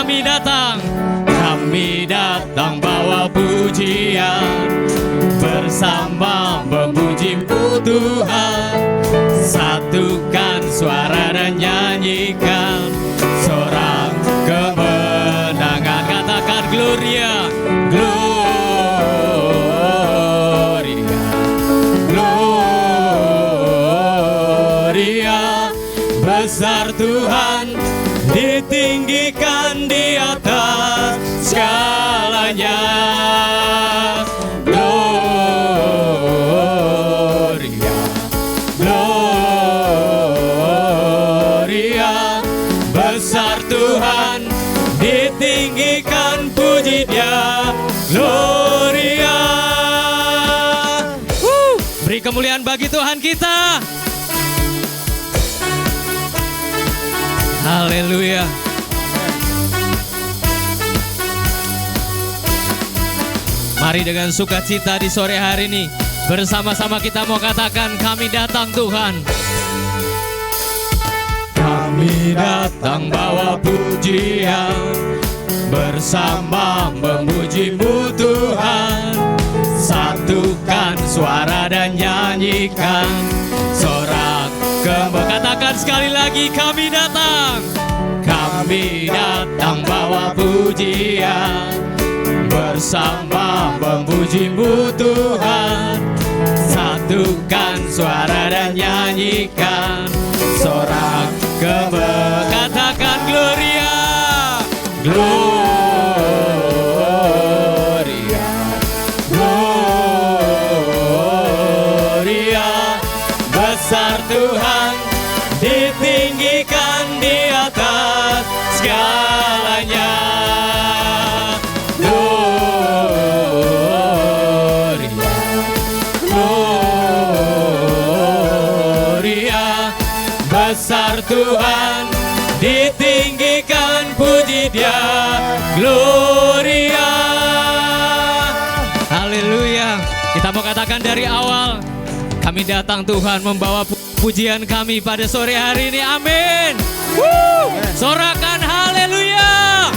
kami datang bawa pujian, bersama memuji-Mu Tuhan. Satukan suara dan nyanyikan sorak kemenangan. Katakan Gloria, Gloria, Gloria. Besar Tuhan, ditinggikan di atas segalanya. Gloria, Gloria. Besar Tuhan, ditinggikan, puji Dia. Gloria. Beri kemuliaan bagi Tuhan kita. Haleluya. Mari dengan sukacita di sore hari ini bersama-sama kita mau katakan, kami datang Tuhan. Kami datang bawa pujian, bersama memuji-Mu Tuhan. Satukan suara dan nyanyikan sorak katakan sekali lagi, kami datang bawa pujian, bersama memuji-Mu Tuhan. Satukan suara dan nyanyikan sorak katakan Gloria, Gloria, Gloria. Besar Tuhan, ditinggikan di atas segalanya. Gloria, Gloria. Besar Tuhan, ditinggikan, puji Dia. Gloria. Haleluya. Kita mau katakan dari awal, kami datang Tuhan membawa pujian kami pada sore hari ini. Amin. Sorakan haleluya.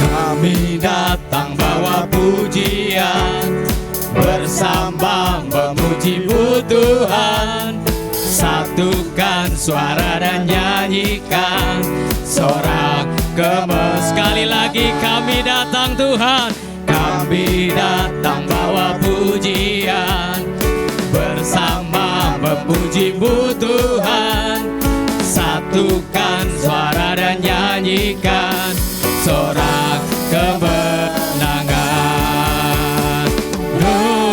Kami datang bawa pujian, bersama memuji-Mu Tuhan. Satukan suara dan nyanyikan sorak sekali lagi, kami datang Tuhan. Kami datang bawa pujian, bersama memuji-Mu Tuhan. Satukan suara dan nyanyikan sorak kemenangan. Gloria,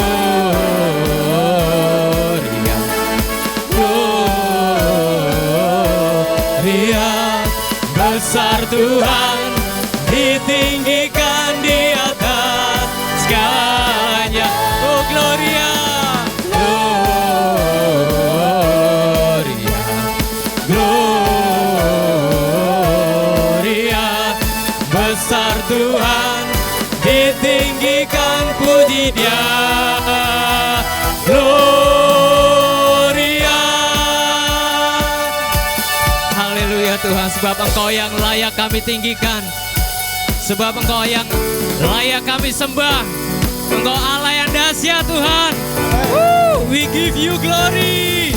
Gloria. Besar Tuhan, ditinggikan di atas segalanya. Oh Gloria, Gloria, Gloria. Besar Tuhan, ditinggikan, puji Dia. Gloria. Haleluya Tuhan, sebab Engkau yang layak kami tinggikan, sebab Engkau yang layak kami sembah. Engkau Allah yang dahsyat Tuhan. We give you glory.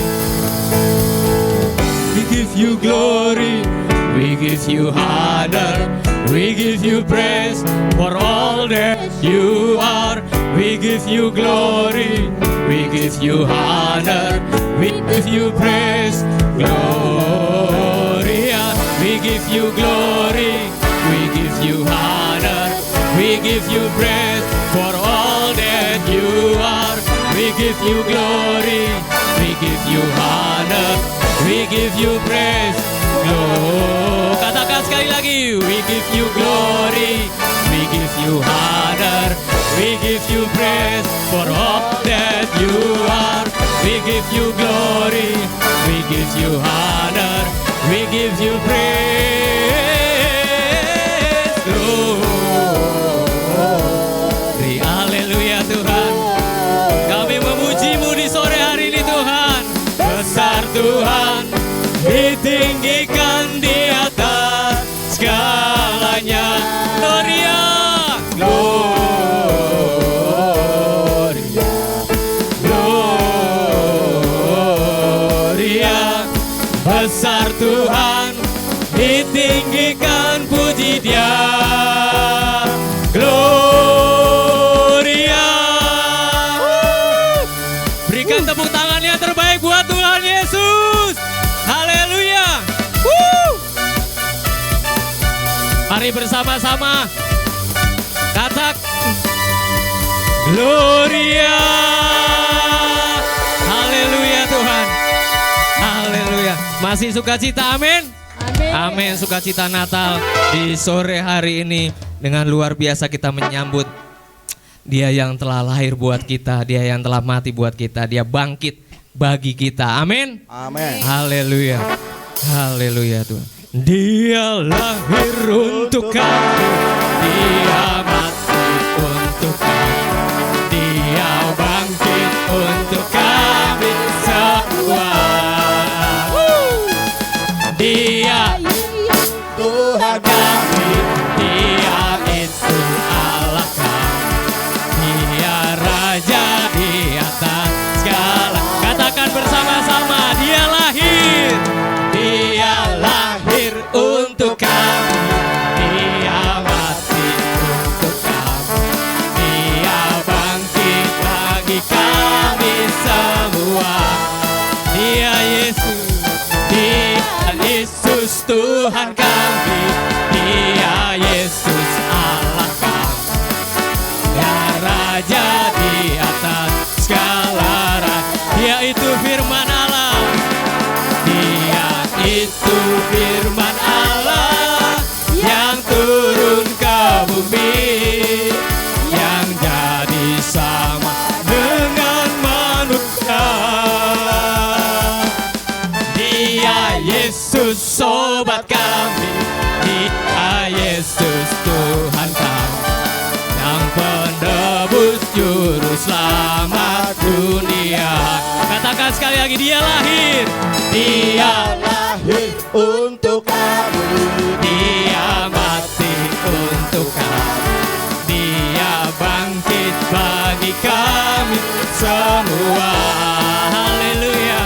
We give you glory. We give you honor. We give you praise for all that you are. We give you glory. We give you honor. We give you praise. Gloria. We give you glory. We give you honor. We give you praise for all that you are. We give you glory. We give you honor. We give you praise. Katakan sekali lagi. We give you glory. We give you honor. We give you praise for all that you are. We give you glory. We give you honor. We give you praise. Glory. Haleluya. ditinggikan di atas segalanya. Gloria, Gloria, Gloria. Besar Tuhan, ditinggikan, puji Dia. Gloria. Berikan tepuk tangan yang terbaik buat Tuhan Yesus. Haleluya. Mari bersama-sama katakan Gloria. Haleluya Tuhan. Haleluya. Masih sukacita, amin. Amin. Sukacita Natal di sore hari ini. Dengan luar biasa kita menyambut Dia yang telah lahir buat kita, Dia yang telah mati buat kita, Dia bangkit bagi kita. Amin. Amin. Haleluya. Haleluya Tuhan. Dia lahir untuk kami, Dia mati untuk kami, Dia bangkit untuk kami semua. Dia Tuhan kami, Dia itu Allah kami, Dia Raja di atas segala. Katakan bersama-sama, Dia lahir, Dia lahir untuk kami, Dia mati untuk kami, Dia bangkit bagi kami semua. Dia Yesus, Dia Yesus Tuhan kami, Dia Yesus Allah kami, Dia Raja di atas segala raja. Dia itu firman Allah, Dia itu firman Allah yang turun ke bumi, yang jadi sama dengan manusia. Dia Yesus sobat kami, Dia Yesus Tuhan kami, yang penebus juru selamat dunia. Katakan sekali lagi, Dia lahir, Dia lahir untuk kami, Dia mati untuk kami, Dia bangkit bagi kami semua. Haleluya.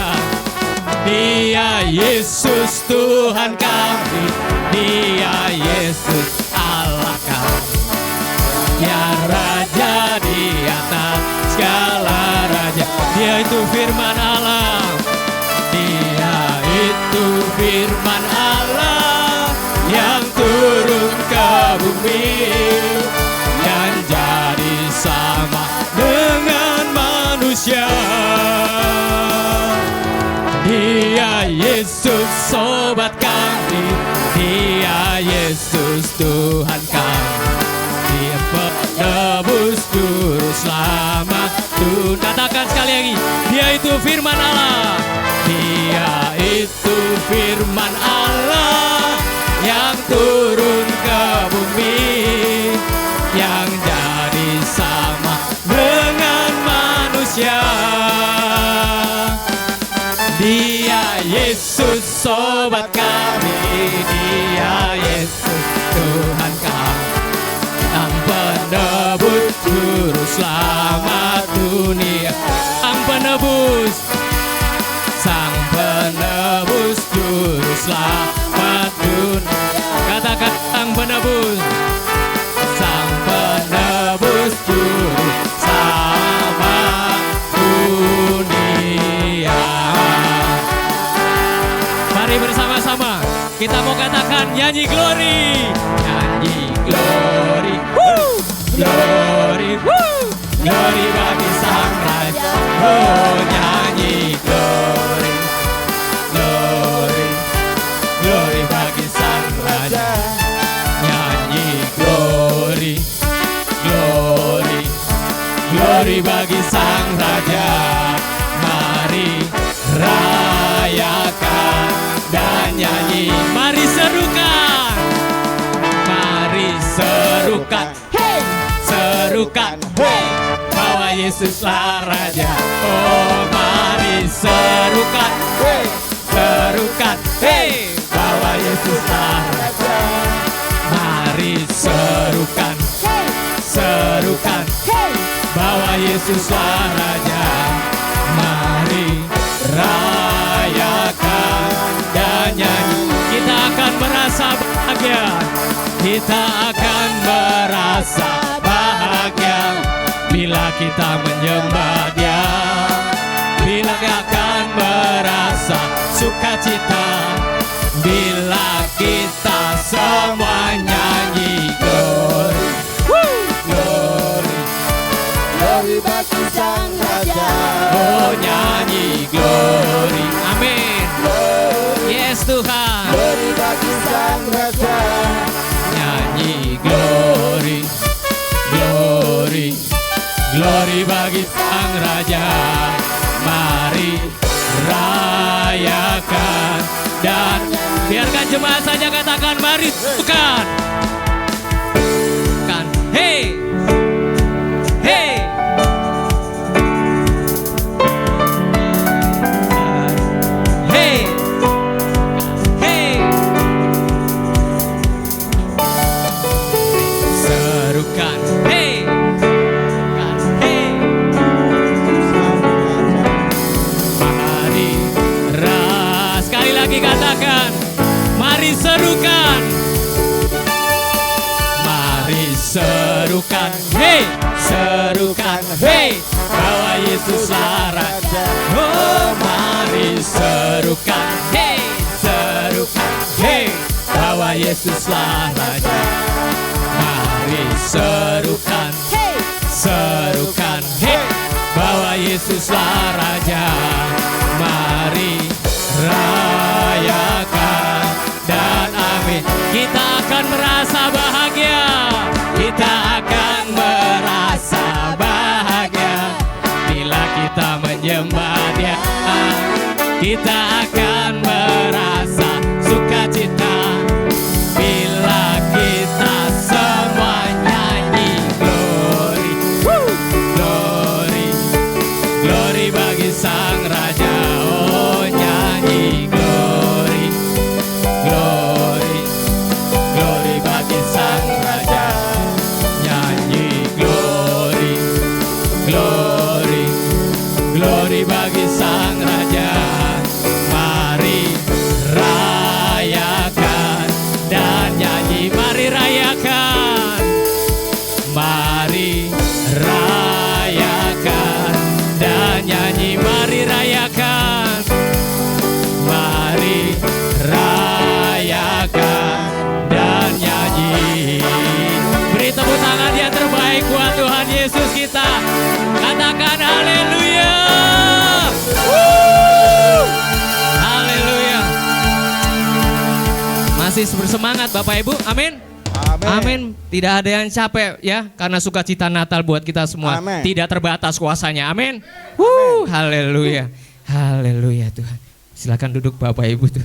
Dia Yesus Tuhan kami, Dia Yesus Allah kami, Dia Raja di atas segala raja. Dia itu firman Allah, Dia itu firman Allah yang turun ke bumi, yang jadi sama dengan manusia. Dia Yesus sobat kami, Dia Yesus Tuhan kami, Dia penebus juru selamat dunia. Katakan sekali lagi, Dia itu firman Allah, Dia itu firman Allah yang turun ke bumi, yang jadi sama dengan manusia. Dia Yesus sobat kami, Dia Yesus Tuhan kami, yang penebus juru selamat dunia. Sang penebus, Sang penebus juru selamat dunia. Katakan Sang penebus, Sang penebus juru selamat dunia. Mari bersama-sama kita mau katakan nyanyi glory, nyanyi glory, glory, glory bagi Sang Raja. Oh nyanyi glory, glory, glory bagi Sang Raja. Nyanyi glory, glory, glory bagi Sang Raja. Mari rayakan dan nyanyi. Mari serukan, mari serukan, hey, serukan, hey, bahwa Yesuslah Raja. Oh mari serukan, hey, serukan, hey, Yesuslah Raja. Mari serukan, serukan, bahwa Yesuslah Raja. Mari rayakan dan nyanyi. Kita akan merasa bahagia. Kita akan merasa bahagia bila kita menyembah Dia. Bila akan merasa sukacita bila kita semua nyanyi glory, glory, Glory bagi Sang Raja. oh nyanyi glory, amin. Yes Tuhan, Glory bagi Sang Raja. nyanyi glory, glory, glory bagi Sang Raja. Mari rayakan dan biarkan jemaat saja katakan mari bukan. Kan, hey, hey. Hey, hey. Serukan, hey, kan, hey. Mari sekali lagi katakan, mari serukan, mari serukan, hey, serukan, hey, bahwa Yesuslah Raja. Oh, mari serukan, hey, serukan, hey, bahwa Yesuslah Raja. Mari serukan, serukan, hey, bahwa Yesuslah Raja. Mari rayakan dan amin. Kita akan merasa bahagia. Kita akan merasa bahagia bila kita menyembah Dia. Kita akan merasa sukacita bila kita semua nyanyi glory, glory, glory bagi Sang Raja. Oh nyanyi glory, glory, glory bagi Sang Raja. Nyanyi glory, glory, glory bagi Sang Raja. Mari rayakan dan nyanyi. Mari rayakan, mari rayakan dan nyanyi. Mari rayakan, mari rayakan dan nyanyi. Beri tepuk tangan yang terbaik buat Tuhan Yesus kita. Katakan haleluya. Haleluya. Masih bersemangat Bapak Ibu, amin. Amin. Tidak ada yang capek ya, karena sukacita Natal buat kita semua. Amin. Tidak terbatas kuasanya, amin. Haleluya. Haleluya Tuhan. Silakan duduk Bapak Ibu tuh.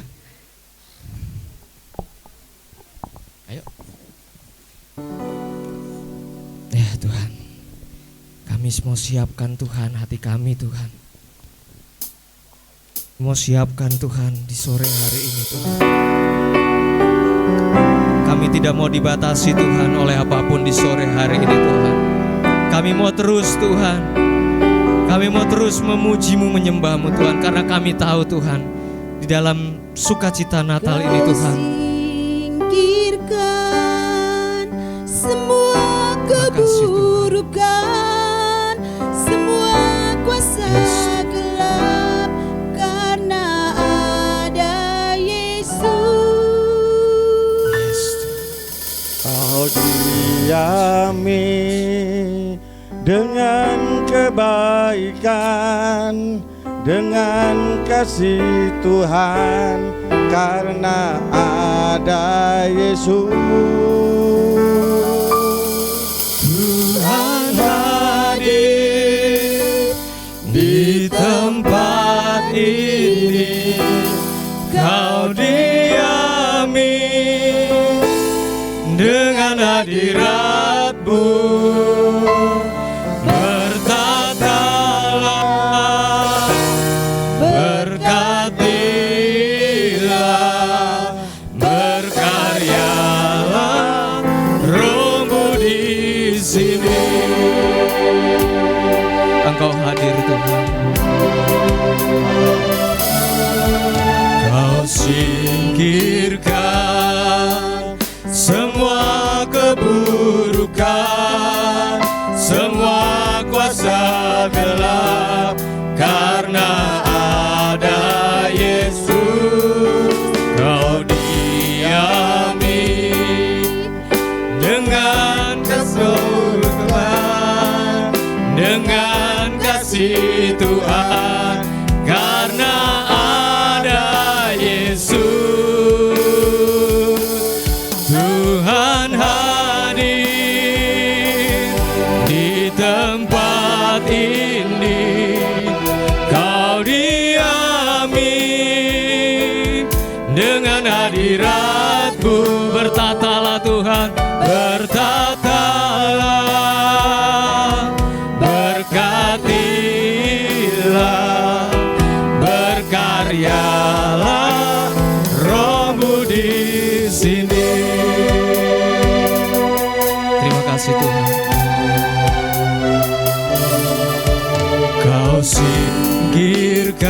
Ayo. Ya Tuhan, kami mau siapkan Tuhan hati kami Tuhan. Mau siapkan Tuhan di sore hari ini Tuhan. Kami tidak mau dibatasi Tuhan oleh apapun di sore hari ini Tuhan. Kami mau terus Tuhan. Kami mau terus memuji-Mu, menyembah-Mu Tuhan. Karena kami tahu Tuhan, di dalam sukacita Natal ini Tuhan, singkirkan semua keburukan, semua kuasa gelap, karena ada Yesus. Kau diami dengan kebaikan, dengan kasih Tuhan, karena ada Yesus. Tuhan hadir di tempat ini, kau diami dengan hadirat-Mu. Berkatilah Engkau hadir Tuhan. Kau singkirkan semua keburukan, semua kuasa gelap, karena ada Yesus. Kau diami dengan kesultanan, dengan kasih Tuhan, karena ada Yesus. Tuhan hadir di tempat ini, Kau diami dengan hadirat-Mu. Bertatalah Tuhan, bertatalah, berkatilah, berkaryalah, Roh-Mu di sini. Terima kasih Tuhan. Kau singkirkan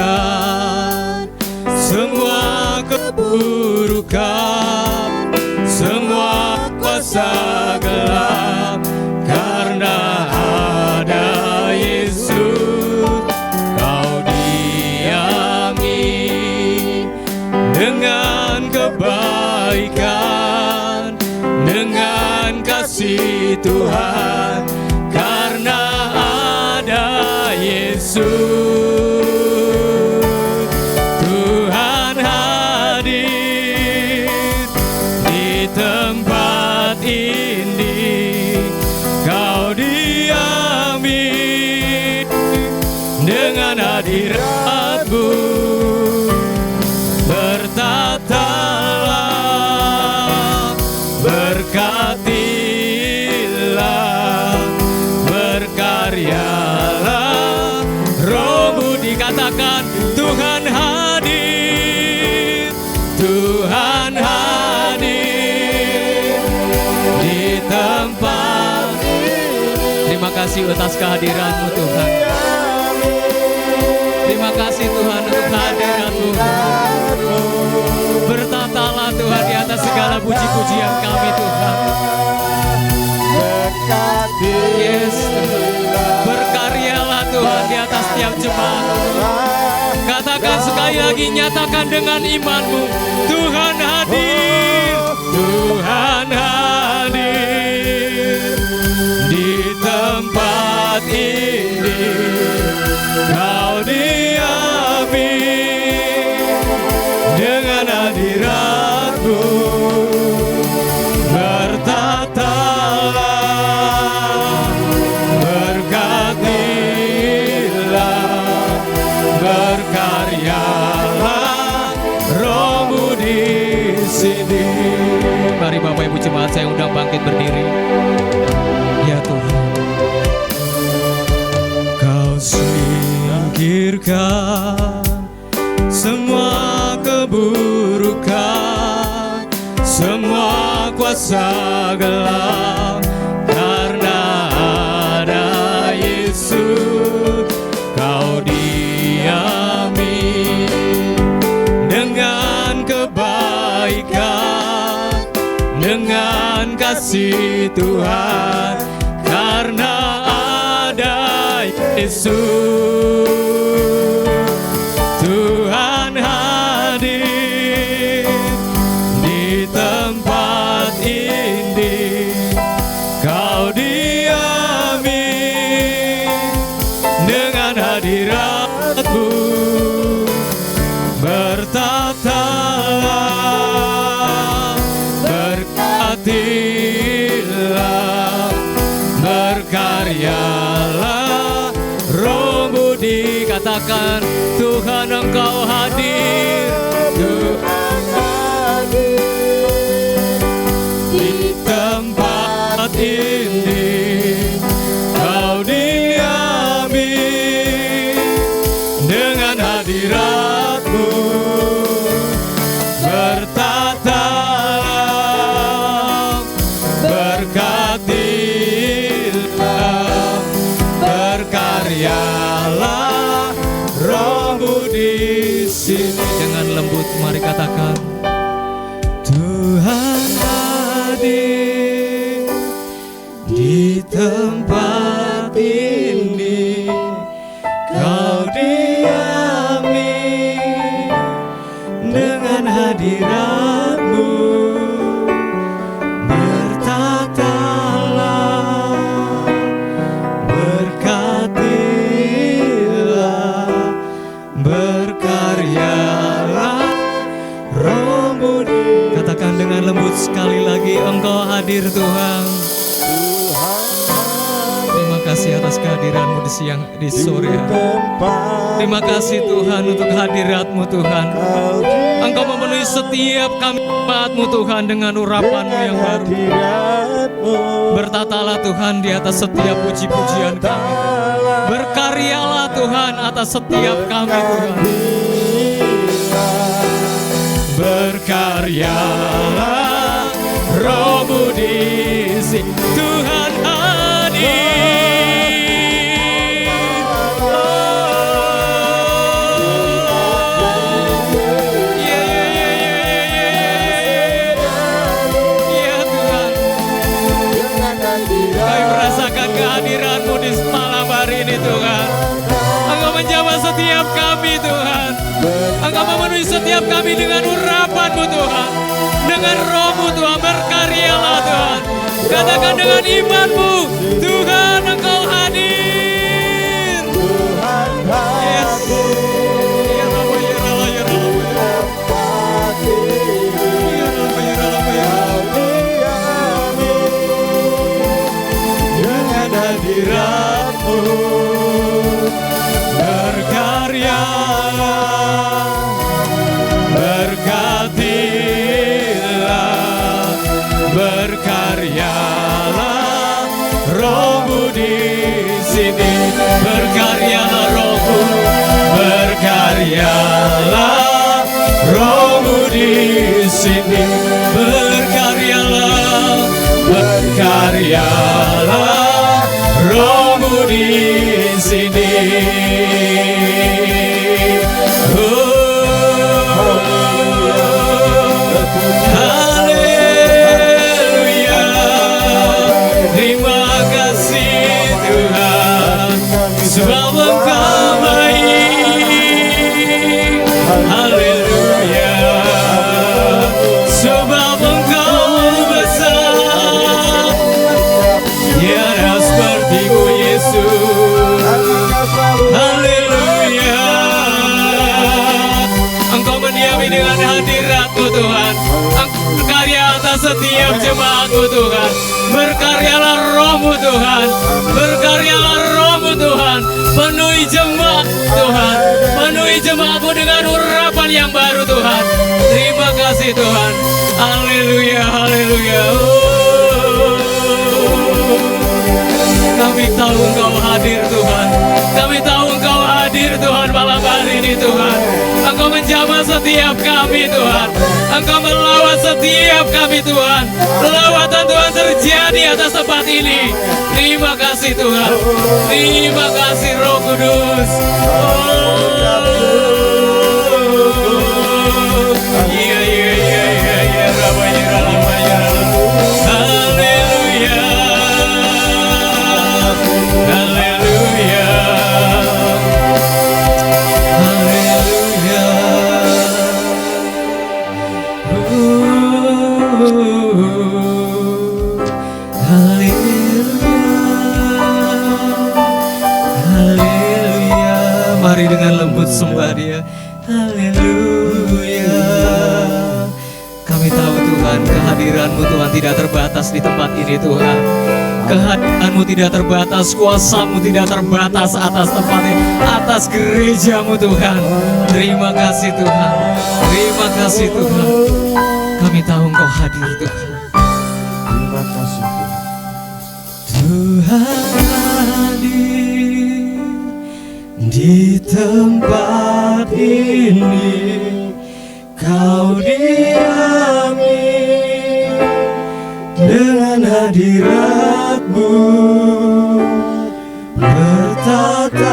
semua keburukan, semua kuasa gelap, karena ada Yesus. Kau diami dengan kebaikan, dengan kasih Tuhan, karena ada Yesus. Tuhan hadir di tempat ini, Kau diami dengan hadirat-Mu. Bertatalah, berkatilah, berkaryalah, Roh-Mu dikatakan. Tuhan hadir, Tuhan hadir di tempat. Terima kasih atas kehadiran-Mu Tuhan. Terima kasih Tuhan untuk kehadiran-Mu. Bertatalah Tuhan di atas segala puji-pujian kami Tuhan. Yes, berkaryalah Tuhan di atas setiap jemaat. Katakan sekali lagi, nyatakan dengan iman-Mu. Tuhan hadir, Tuhan hadir di tempat ini. Kau diami dengan hadirat-Mu. Bertatalah, berkatilah, berkaryalah, Roh-Mu di sini. Mari Bapak Ibu jemaat saya undang bangkit berdiri. Ya Tuhan. Kau singkirkan semua keburukan, semua kuasa gelap, karena ada Yesus. Kau diami dengan kebaikan, dengan kasih Tuhan, karena ada Yesus. Tuhan hadir di tempat ini, Kau diami dengan hadirat-Mu. Bertatalah, berkatilah, berkaryalah, Roh-Mu dikatakan. Tuhan Engkau hadir, Tuhan hadir di tempat ini. Kau diami dengan hadirat-Mu. Bertatalah, berkatilah, berkaryalah, berkaryalah Roh-Mu di sini. Dengan lembut mari katakan, Tuhan hadir di tempat ini, Kau diami dengan hadirat-Mu. Bertatalah, berkatilah, berkaryalah Roh-Mu. katakan dengan lembut sekali lagi, Engkau hadir Tuhan. Terima kasih atas kehadiran-Mu di sore hari. Terima kasih Tuhan untuk hadirat-Mu Tuhan. Engkau memenuhi setiap kami jemaat-Mu Tuhan dengan urapan-Mu yang baru. Bertatalah Tuhan di atas setiap puji-pujian kami. Berkaryalah Tuhan atas setiap kami Tuhan. Berkaryalah Roh-Mu di sini, Tuhan hadir. Ya Tuhan, kami merasakan kehadiran-Mu di malam hari ini Tuhan. Engkau menjamah setiap kami Tuhan. Engkau memenuhi setiap kami dengan urapan-Mu Tuhan. Dengan Roh-Mu Tuhan, berkaryalah Tuhan. Katakan dengan iman-Mu, Tuhan Engkau hadir. Yes. Ya Rabbi, ya Allah, ya Allah, ya Allah. Ya Rabbi, ya Allah, ya Allah. Dengan hadirat-Mu berkaryalah, berkatilah, berkaryalah Roh-Mu di sini. Berkaryalah Roh-Mu, berkaryalah Roh-Mu di sini. Berkaryalah, berkaryalah Roh-Mu di sini. Haleluya, terima kasih Tuhan, sebab Engkau baik. Haleluya, sebab Engkau besar, tiada seperti-Mu Yesus. Haleluya, Engkau mendiami dengan hadirat-Mu Tuhan. Engkau berkarya atas setiap jemaat-Mu Tuhan. Berkaryalah Roh-Mu Tuhan. Berkaryalah Roh-Mu Tuhan. Penuhi jemaat Tuhan. Penuhi jemaat-Mu dengan urapan yang baru Tuhan. Terima kasih Tuhan. Haleluya, haleluya. Kami tahu Engkau hadir Tuhan. Kami tahu Engkau hadir Tuhan malam hari ini Tuhan. Engkau menjamah setiap kami Tuhan. Engkau melawat setiap kami Tuhan. Lawatan Tuhan terjadi atas tempat ini. Terima kasih Tuhan. Terima kasih Roh Kudus. Iya, iya, iya, iya, iya. Rabaya, rabaya. Haleluya. Haleluya. Haleluya. Haleluya. Mari dengan lembut sembah Dia. Haleluya. Kami tahu Tuhan, kehadiran-Mu Tuhan tidak terbatas di tempat ini Tuhan. Kehadiran-Mu tidak terbatas, kuasa-Mu tidak terbatas atas tempat ini, atas gereja-Mu Tuhan. Terima kasih Tuhan. Terima kasih Tuhan. Kami tahu Engkau hadir Tuhan. Terima kasih Tuhan. Tuhan hadir di tempat ini, Kau diami dengan hadirat-Mu, bertata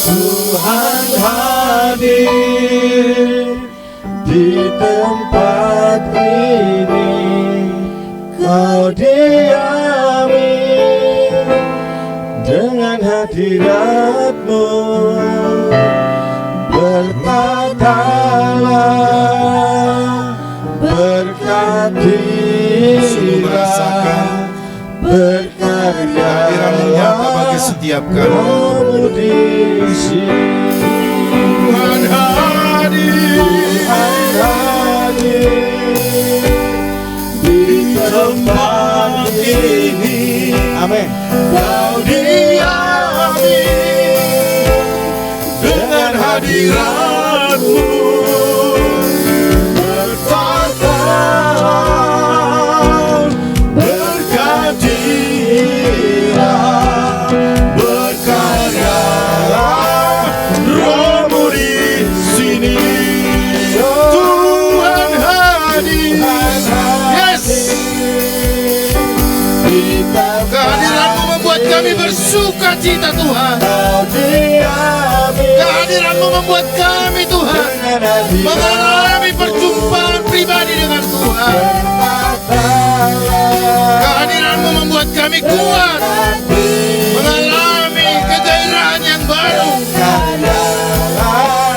Tuhan hadir di tempat ini, Kau diami dengan hadirat-Mu. Berkatalah, berkatilah, berkarya Kehadiran-Mu nyata bagi setiap kami. Kamu di sini. Tuhan hadir, Tuhan hadir di tempat ini. Amin. Kau diami dengan hadirat-Mu. Berkatalah, berkatilah, berkaryalah, Roh-Mu di sini. Tuhan hadir. Yes. Kehadiran-Mu membuat kami bersuka cita, Tuhan. Kehadiran-Mu membuat kami, Tuhan, mengalami perjumpaan pribadi dengan Tuhan. Kehadiran-Mu membuat kami kuat, mengalami kegairahan yang baru.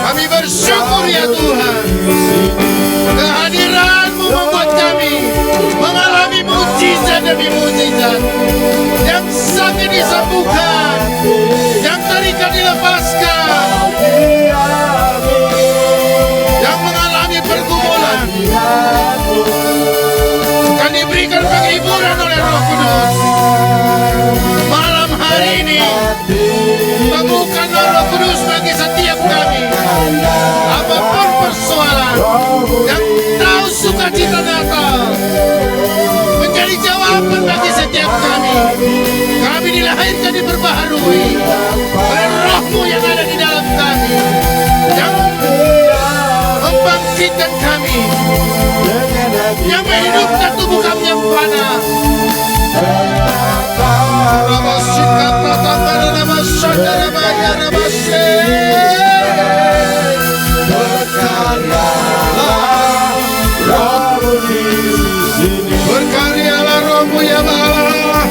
Kami bersyukur ya Tuhan. Kehadiran-Mu membuat kami mengalami mujizat demi mujizat. Yang sakit disembuhkan, yang terikat dilepaskan, yang mengalami pergumulan akan diberikan penghiburan oleh Roh Kudus. Malam hari ini temukanlah Roh Kudus bagi setiap kami. Apapun persoalan yang tahu sukacita Natal menjadi jawaban bagi setiap kami. Kami dilahirkan diperbaharui oleh Roh-Mu yang ada di dalam kami, yang membangkitkan kami, yang menghidupkan tubuh kami yang fana. Berkaryalah Roh-Mu ya Allah.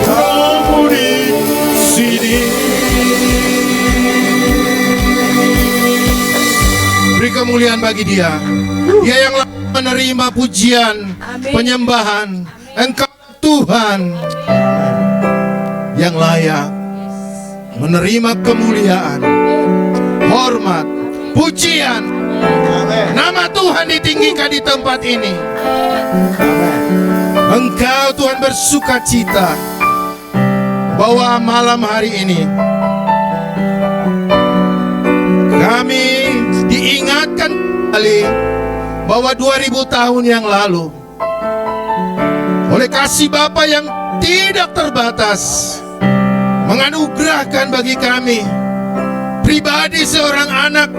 Roh-Mu di sini. Beri kemuliaan bagi Dia. Dia yang menerima pujian, penyembahan. Engkau Tuhan yang layak menerima kemuliaan, hormat, pujian. Nama Tuhan ditinggikan di tempat ini. Engkau Tuhan bersuka cita bahwa malam hari ini kami diingatkan kembali bahwa 2000 tahun yang lalu oleh kasih Bapa yang tidak terbatas menganugerahkan bagi kami pribadi seorang anak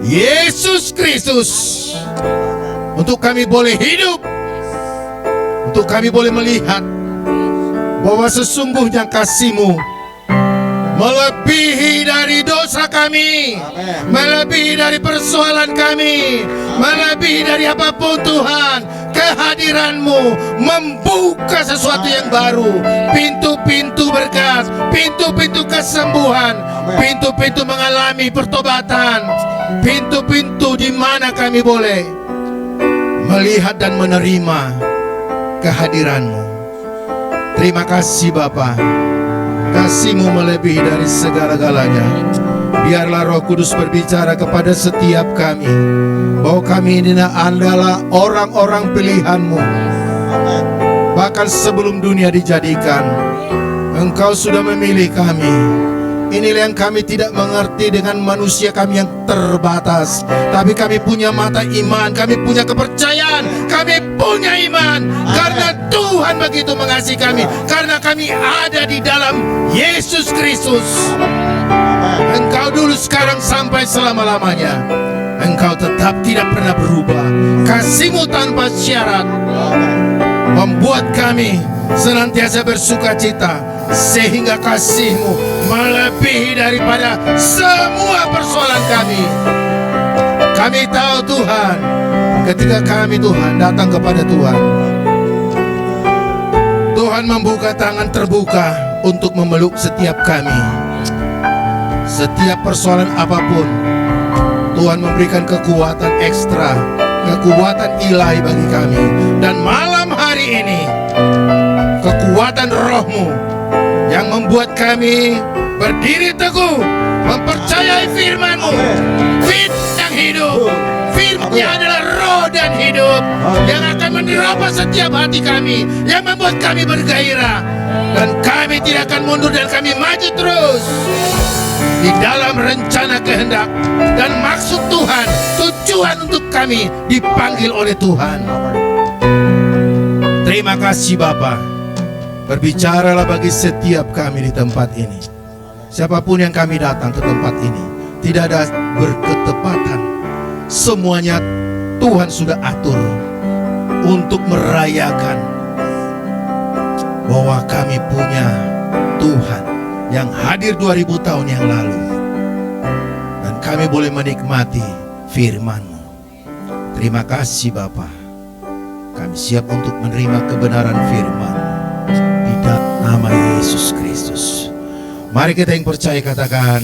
Yesus Kristus untuk kami boleh hidup, untuk kami boleh melihat bahwa sesungguhnya kasih-Mu melebihi dari dosa kami, melebihi dari persoalan kami, melebihi dari apapun Tuhan. Kehadiran-Mu membuka sesuatu yang baru, pintu-pintu berkat, pintu-pintu kesembuhan, pintu-pintu mengalami pertobatan, pintu-pintu di mana kami boleh melihat dan menerima kehadiran-Mu. Terima kasih Bapa. Kasih-Mu melebihi dari segala-galanya. Biarlah Roh Kudus berbicara kepada setiap kami bahwa kami ini adalah orang-orang pilihan-Mu. Bahkan sebelum dunia dijadikan, Engkau sudah memilih kami. Inilah yang kami tidak mengerti dengan manusia kami yang terbatas. Tapi kami punya mata iman, kami punya kepercayaan, kami punya iman. Karena Tuhan begitu mengasihi kami, karena kami ada di dalam Yesus Kristus. Engkau dulu, sekarang, sampai selama-lamanya. Engkau tetap tidak pernah berubah. Kasih-Mu tanpa syarat membuat kami senantiasa bersuka cita, sehingga kasih-Mu melebihi daripada semua persoalan kami. Kami tahu Tuhan, ketika kami Tuhan datang kepada Tuhan, Tuhan membuka tangan terbuka untuk memeluk setiap kami. Setiap persoalan apapun, Tuhan memberikan kekuatan ekstra, kekuatan ilahi bagi kami. Dan malam hari ini, kekuatan Roh-Mu yang membuat kami berdiri teguh, mempercayai firman-Mu, firman yang hidup. Firman-Nya adalah roh dan hidup yang akan menerapkan setiap hati kami, yang membuat kami bergairah. Dan kami tidak akan mundur, dan kami maju terus di dalam rencana kehendak dan maksud Tuhan, tujuan untuk kami dipanggil oleh Tuhan. Terima kasih Bapa. Berbicaralah bagi setiap kami di tempat ini. Siapapun yang kami datang ke tempat ini, tidak ada berketepatan. Semuanya Tuhan sudah atur untuk merayakan bahwa kami punya Tuhan yang hadir 2000 tahun yang lalu, dan kami boleh menikmati firman-Mu. Terima kasih Bapa. Kami siap untuk menerima kebenaran firman di dalam nama Yesus Kristus. Mari kita yang percaya katakan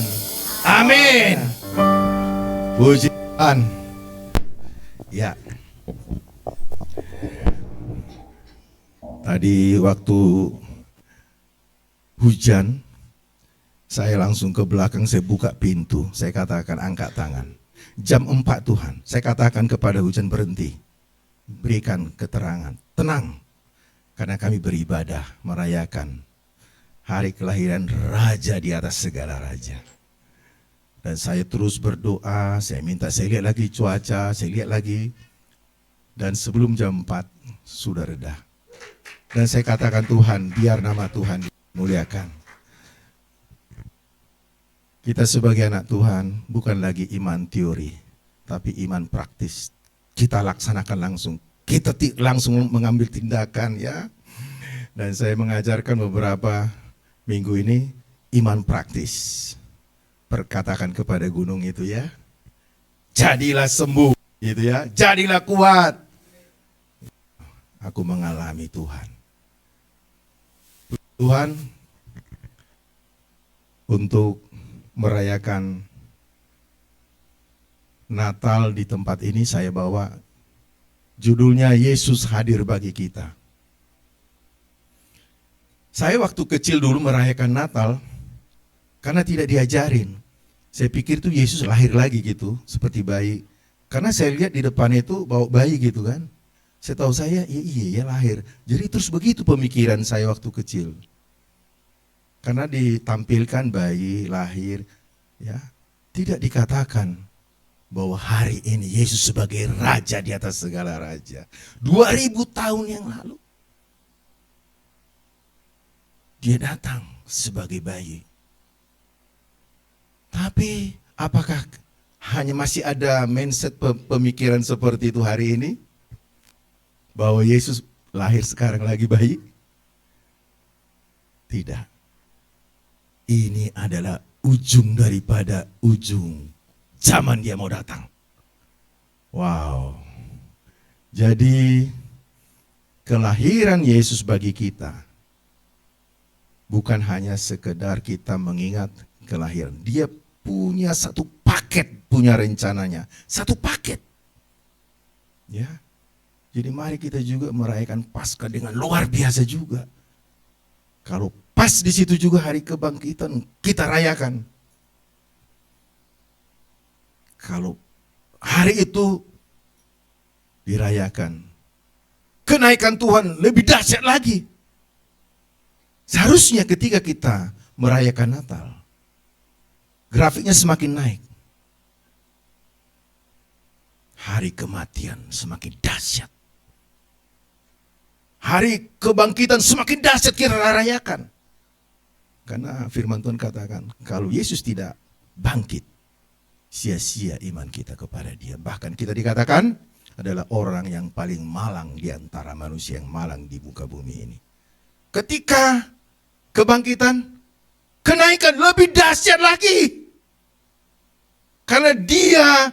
amin. Puji Tuhan. Ya. Tadi waktu hujan, saya langsung ke belakang, saya buka pintu, saya katakan angkat tangan. Jam 4 Tuhan, saya katakan kepada hujan berhenti, berikan keterangan, tenang. Karena kami beribadah, merayakan hari kelahiran Raja di atas segala Raja. Dan saya terus berdoa, saya minta, saya lihat lagi cuaca, saya lihat lagi. Dan sebelum jam 4 sudah reda. Dan saya katakan Tuhan, biar nama Tuhan dimuliakan. Kita sebagai anak Tuhan bukan lagi iman teori, tapi iman praktis. Kita laksanakan langsung. Kita langsung mengambil tindakan ya. Dan saya mengajarkan beberapa minggu ini iman praktis. Perkatakan kepada gunung itu ya, jadilah sembuh gitu ya, jadilah kuat. Aku mengalami Tuhan. Tuhan untuk merayakan Natal di tempat ini saya bawa judulnya Yesus hadir bagi kita. Saya waktu kecil dulu merayakan Natal karena tidak diajarin. Saya pikir tuh Yesus lahir lagi gitu, seperti bayi. Karena saya lihat di depannya itu bawa bayi gitu kan. Setahu saya, iya lahir. Jadi terus begitu pemikiran saya waktu kecil. Karena ditampilkan bayi lahir, ya tidak dikatakan bahwa hari ini Yesus sebagai Raja di atas segala Raja. 2000 tahun yang lalu, Dia datang sebagai bayi. Tapi apakah hanya masih ada mindset pemikiran seperti itu hari ini? Bahwa Yesus lahir sekarang lagi bayi? Tidak. Ini adalah ujung daripada ujung zaman Dia mau datang. Wow. Jadi kelahiran Yesus bagi kita bukan hanya sekedar kita mengingat kelahiran. Dia punya satu paket, punya rencananya. Satu paket. Ya. Jadi mari kita juga merayakan Paskah dengan luar biasa juga. Kalau pas di situ juga hari kebangkitan kita rayakan. Kalau hari itu dirayakan, kenaikan Tuhan lebih dahsyat lagi. Seharusnya ketika kita merayakan Natal, grafiknya semakin naik. Hari kematian semakin dahsyat. Hari kebangkitan semakin dahsyat kita rayakan. Karena firman Tuhan katakan, kalau Yesus tidak bangkit, sia-sia iman kita kepada Dia. Bahkan kita dikatakan adalah orang yang paling malang di antara manusia yang malang di muka bumi ini. Ketika kebangkitan, kenaikan lebih dahsyat lagi. Karena Dia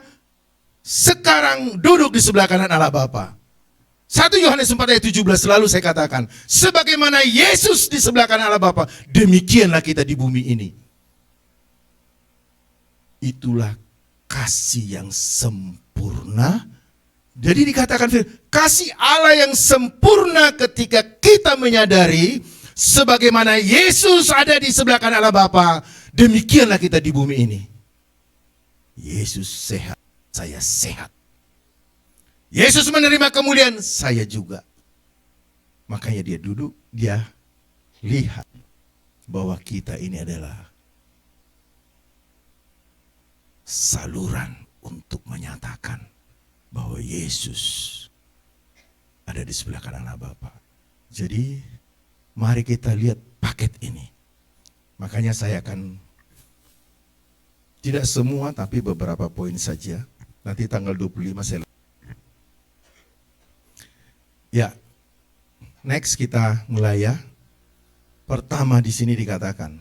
sekarang duduk di sebelah kanan Allah Bapa. 1 Yohanes 4 ayat 17 selalu saya katakan, sebagaimana Yesus di sebelah kanan Allah Bapa, demikianlah kita di bumi ini. Itulah kasih yang sempurna. Jadi dikatakan kasih Allah yang sempurna ketika kita menyadari sebagaimana Yesus ada di sebelah kanan Allah Bapa, demikianlah kita di bumi ini. Yesus sehat, saya sehat. Yesus menerima kemuliaan, saya juga. Makanya dia duduk, dia lihat bahwa kita ini adalah saluran untuk menyatakan bahwa Yesus ada di sebelah kanan Allah Bapa. Jadi mari kita lihat paket ini. Makanya saya akan tidak semua tapi beberapa poin saja. Nanti tanggal 25 saya. Ya. Next kita mulai ya. Pertama di sini dikatakan.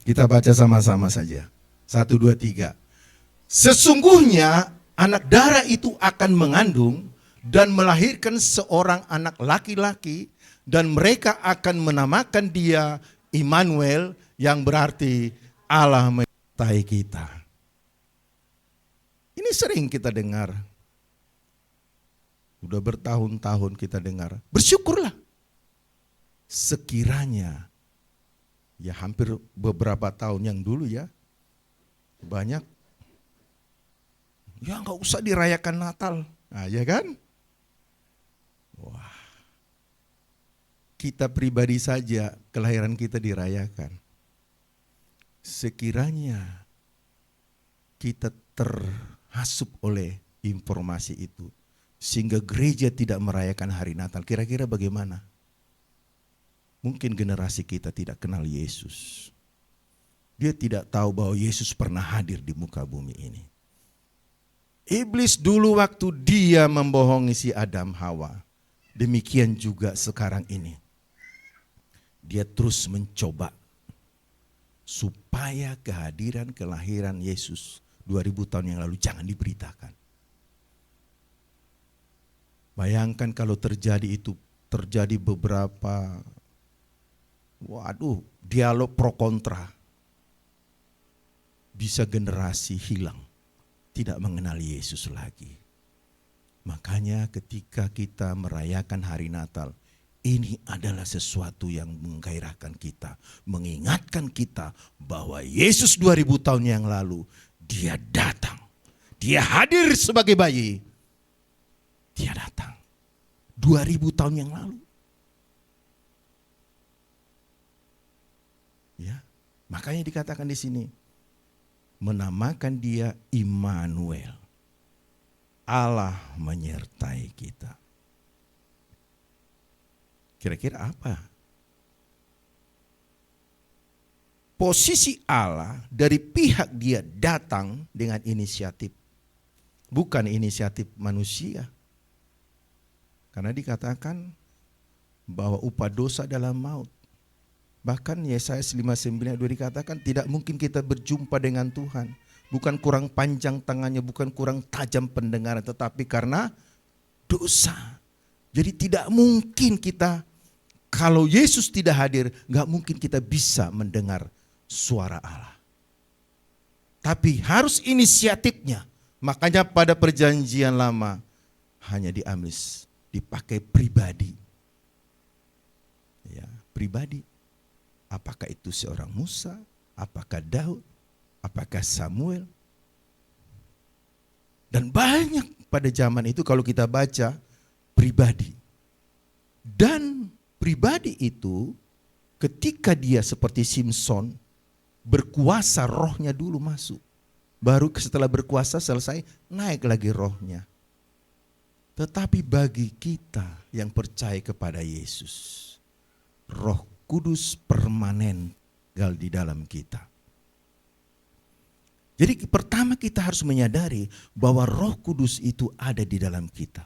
Kita baca sama-sama saja. 1, 2, 3. Sesungguhnya anak darah itu akan mengandung dan melahirkan seorang anak laki-laki dan mereka akan menamakan dia Immanuel yang berarti Allah menyertai kita. Ini sering kita dengar. Sudah bertahun-tahun kita dengar. Bersyukurlah. Sekiranya, ya hampir beberapa tahun yang dulu ya, banyak ya nggak usah dirayakan Natal, nah, ya kan? Wah, kita pribadi saja kelahiran kita dirayakan. Sekiranya kita terhasup oleh informasi itu, sehingga gereja tidak merayakan hari Natal, kira-kira bagaimana? Mungkin generasi kita tidak kenal Yesus. Dia tidak tahu bahwa Yesus pernah hadir di muka bumi ini. Iblis dulu waktu dia membohongi si Adam Hawa, demikian juga sekarang ini. Dia terus mencoba supaya kehadiran kelahiran Yesus 2000 tahun yang lalu jangan diberitakan. Bayangkan kalau terjadi beberapa dialog pro kontra. Bisa generasi hilang, tidak mengenal Yesus lagi. Makanya ketika kita merayakan hari Natal, ini adalah sesuatu yang menggairahkan kita, mengingatkan kita bahwa Yesus 2000 tahun yang lalu, dia datang. Dia hadir sebagai bayi. Dia datang 2000 tahun yang lalu. Ya, makanya dikatakan di sini, menamakan dia Immanuel. Allah menyertai kita. Kira-kira apa? Posisi Allah dari pihak dia datang dengan inisiatif. Bukan inisiatif manusia. Karena dikatakan bahwa upah dosa adalah maut. Bahkan Yesaya 59:2 dikatakan tidak mungkin kita berjumpa dengan Tuhan. Bukan kurang panjang tangannya, bukan kurang tajam pendengaran, tetapi karena dosa. Jadi tidak mungkin kita, kalau Yesus tidak hadir, gak mungkin kita bisa mendengar suara Allah. Tapi harus inisiatifnya. Makanya pada perjanjian lama hanya dipakai pribadi. Ya, pribadi. Apakah itu seorang Musa, apakah Daud, apakah Samuel. Dan banyak pada zaman itu kalau kita baca pribadi. Dan pribadi itu ketika dia seperti Simson berkuasa, rohnya dulu masuk. Baru setelah berkuasa selesai naik lagi rohnya. Tetapi bagi kita yang percaya kepada Yesus, Roh Kudus permanen tinggal di dalam kita. Jadi pertama kita harus menyadari bahwa Roh Kudus itu ada di dalam kita.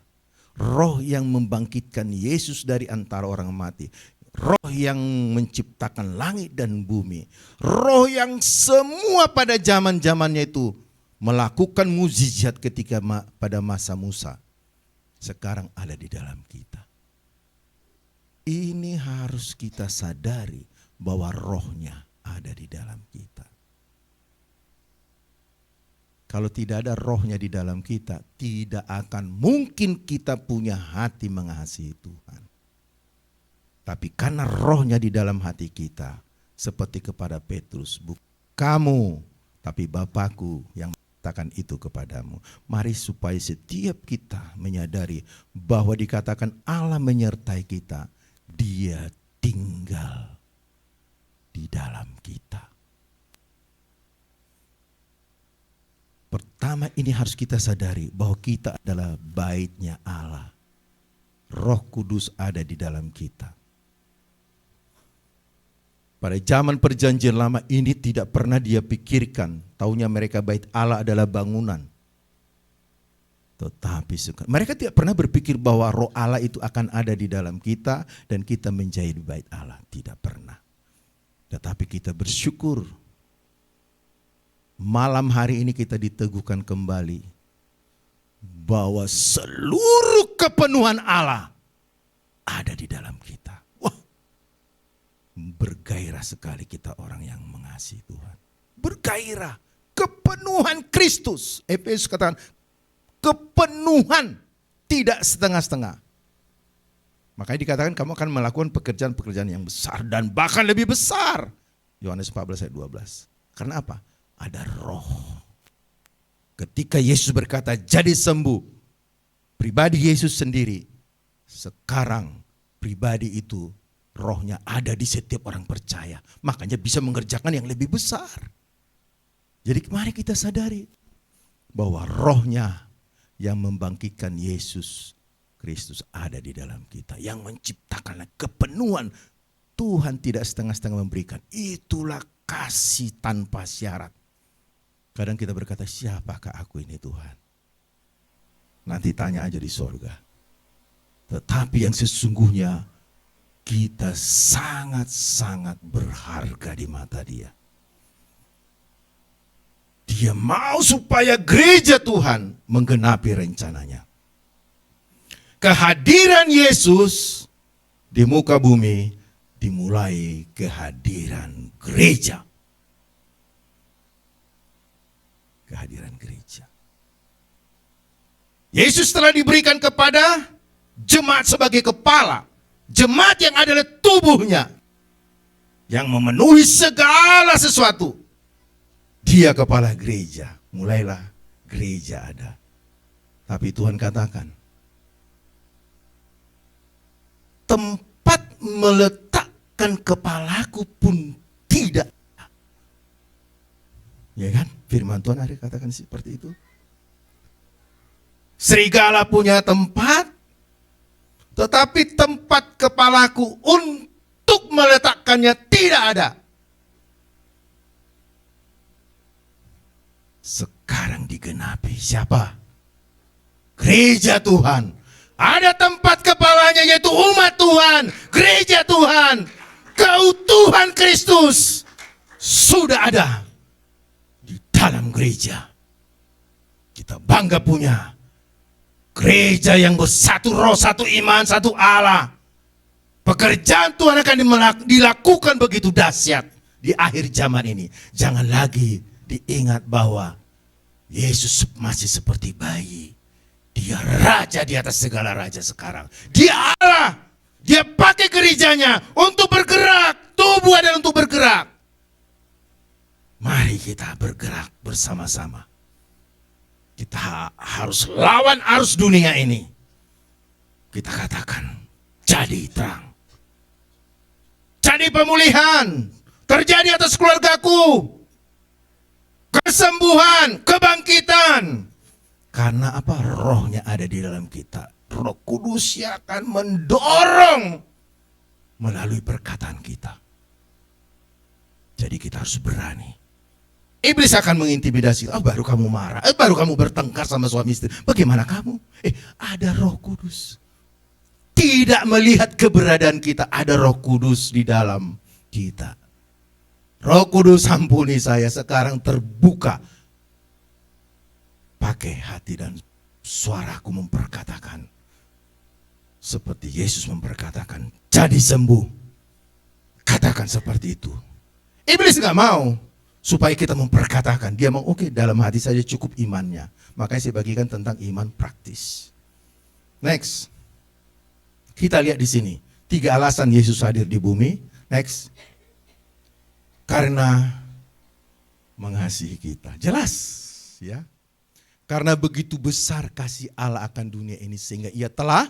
Roh yang membangkitkan Yesus dari antara orang mati. Roh yang menciptakan langit dan bumi. Roh yang semua pada zaman-zamannya itu melakukan mukjizat ketika pada masa Musa. Sekarang ada di dalam kita. Ini harus kita sadari bahwa rohnya ada di dalam kita. Kalau tidak ada rohnya di dalam kita, tidak akan mungkin kita punya hati mengasihi Tuhan. Tapi karena rohnya di dalam hati kita, seperti kepada Petrus, bukan kamu, tapi Bapakku yang mengatakan itu kepadamu. Mari supaya setiap kita menyadari bahwa dikatakan Allah menyertai kita, Dia tinggal di dalam kita. Pertama ini harus kita sadari bahwa kita adalah baitnya Allah. Roh Kudus ada di dalam kita. Pada zaman perjanjian lama ini tidak pernah dia pikirkan. Taunya mereka bait Allah adalah bangunan. Tetapi mereka tidak pernah berpikir bahwa roh Allah itu akan ada di dalam kita dan kita menjadi bait Allah. Tidak pernah. Tetapi kita bersyukur. Malam hari ini kita diteguhkan kembali bahwa seluruh kepenuhan Allah ada di dalam kita. Wah, bergairah sekali kita orang yang mengasihi Tuhan. Bergairah, kepenuhan Kristus. Efesus katakan kepenuhan, tidak setengah-setengah. Makanya dikatakan kamu akan melakukan pekerjaan-pekerjaan yang besar dan bahkan lebih besar. Yohanes 14 ayat 12. Karena apa? Ada roh. Ketika Yesus berkata jadi sembuh, pribadi Yesus sendiri, sekarang pribadi itu rohnya ada di setiap orang percaya. Makanya bisa mengerjakan yang lebih besar. Jadi mari kita sadari bahwa rohnya yang membangkitkan Yesus Kristus ada di dalam kita. Yang menciptakan kepenuhan. Tuhan tidak setengah-setengah memberikan. Itulah kasih tanpa syarat. Kadang kita berkata, siapakah aku ini Tuhan? Nanti tanya aja di sorga. Tetapi yang sesungguhnya kita sangat-sangat berharga di mata Dia. Dia mau supaya gereja Tuhan menggenapi rencananya. Kehadiran Yesus di muka bumi dimulai kehadiran gereja. Kehadiran gereja. Yesus telah diberikan kepada jemaat sebagai kepala. Jemaat yang adalah tubuhnya. Yang memenuhi segala sesuatu. Dia kepala gereja. Mulailah gereja ada. Tapi Tuhan katakan, tempat meletakkan kepalaku pun tidak. Ya kan? Firman Tuhan ada katakan seperti itu. Serigala punya tempat, tetapi tempat kepalaku untuk meletakkannya tidak ada. Sekarang digenapi siapa? Gereja Tuhan. Ada tempat kepalanya yaitu umat Tuhan, gereja Tuhan. Keutuhan Kristus sudah ada di dalam gereja. Kita bangga punya gereja yang bersatu roh, satu iman, satu Allah. Pekerjaan Tuhan akan dilakukan begitu dahsyat di akhir zaman ini. Jangan lagi diingat bahwa Yesus masih seperti bayi. Dia raja di atas segala raja sekarang. Dia Allah. Dia pakai gerejanya untuk bergerak. Tubuh adalah untuk bergerak. Mari kita bergerak bersama-sama. Kita harus lawan arus dunia ini. Kita katakan, jadi terang. Jadi pemulihan. Terjadi atas keluargaku. Kesembuhan, kebangkitan. Karena apa? Rohnya ada di dalam kita. Roh Kudus yang akan mendorong melalui perkataan kita. Jadi kita harus berani. Iblis akan mengintimidasi. Baru kamu marah, baru kamu bertengkar sama suami istri. Bagaimana kamu? Ada Roh Kudus. Tidak melihat keberadaan kita, ada Roh Kudus di dalam kita. Roh Kudus, ampuni saya, sekarang terbuka. Pakai hati dan suaraku memperkatakan seperti Yesus memperkatakan, jadi sembuh. Katakan seperti itu. Iblis gak mau supaya kita memperkatakan. Dia mau oke, dalam hati saja cukup imannya. Makanya saya bagikan tentang iman praktis. Next. Kita lihat di sini 3 alasan Yesus hadir di bumi. Next. Karena mengasihi kita. Jelas, ya. Karena begitu besar kasih Allah akan dunia ini sehingga Ia telah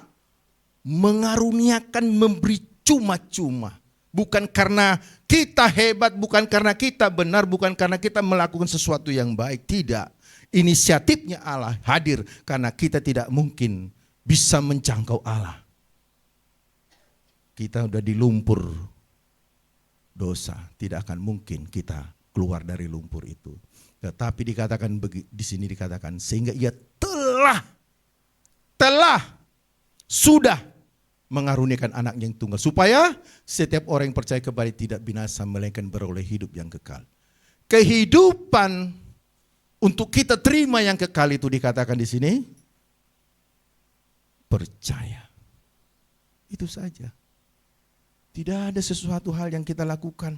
mengaruniakan, memberi cuma-cuma. Bukan karena kita hebat, bukan karena kita benar, bukan karena kita melakukan sesuatu yang baik. Tidak. Inisiatifnya Allah hadir karena kita tidak mungkin bisa menjangkau Allah. Kita udah di lumpur dosa, tidak akan mungkin kita keluar dari lumpur itu. Tetapi dikatakan di sini dikatakan sehingga Ia sudah mengaruniakan anak yang tunggal supaya setiap orang yang percaya kepada tidak binasa melainkan beroleh hidup yang kekal. Kehidupan untuk kita terima yang kekal itu dikatakan di sini percaya. Itu saja. Tidak ada sesuatu hal yang kita lakukan.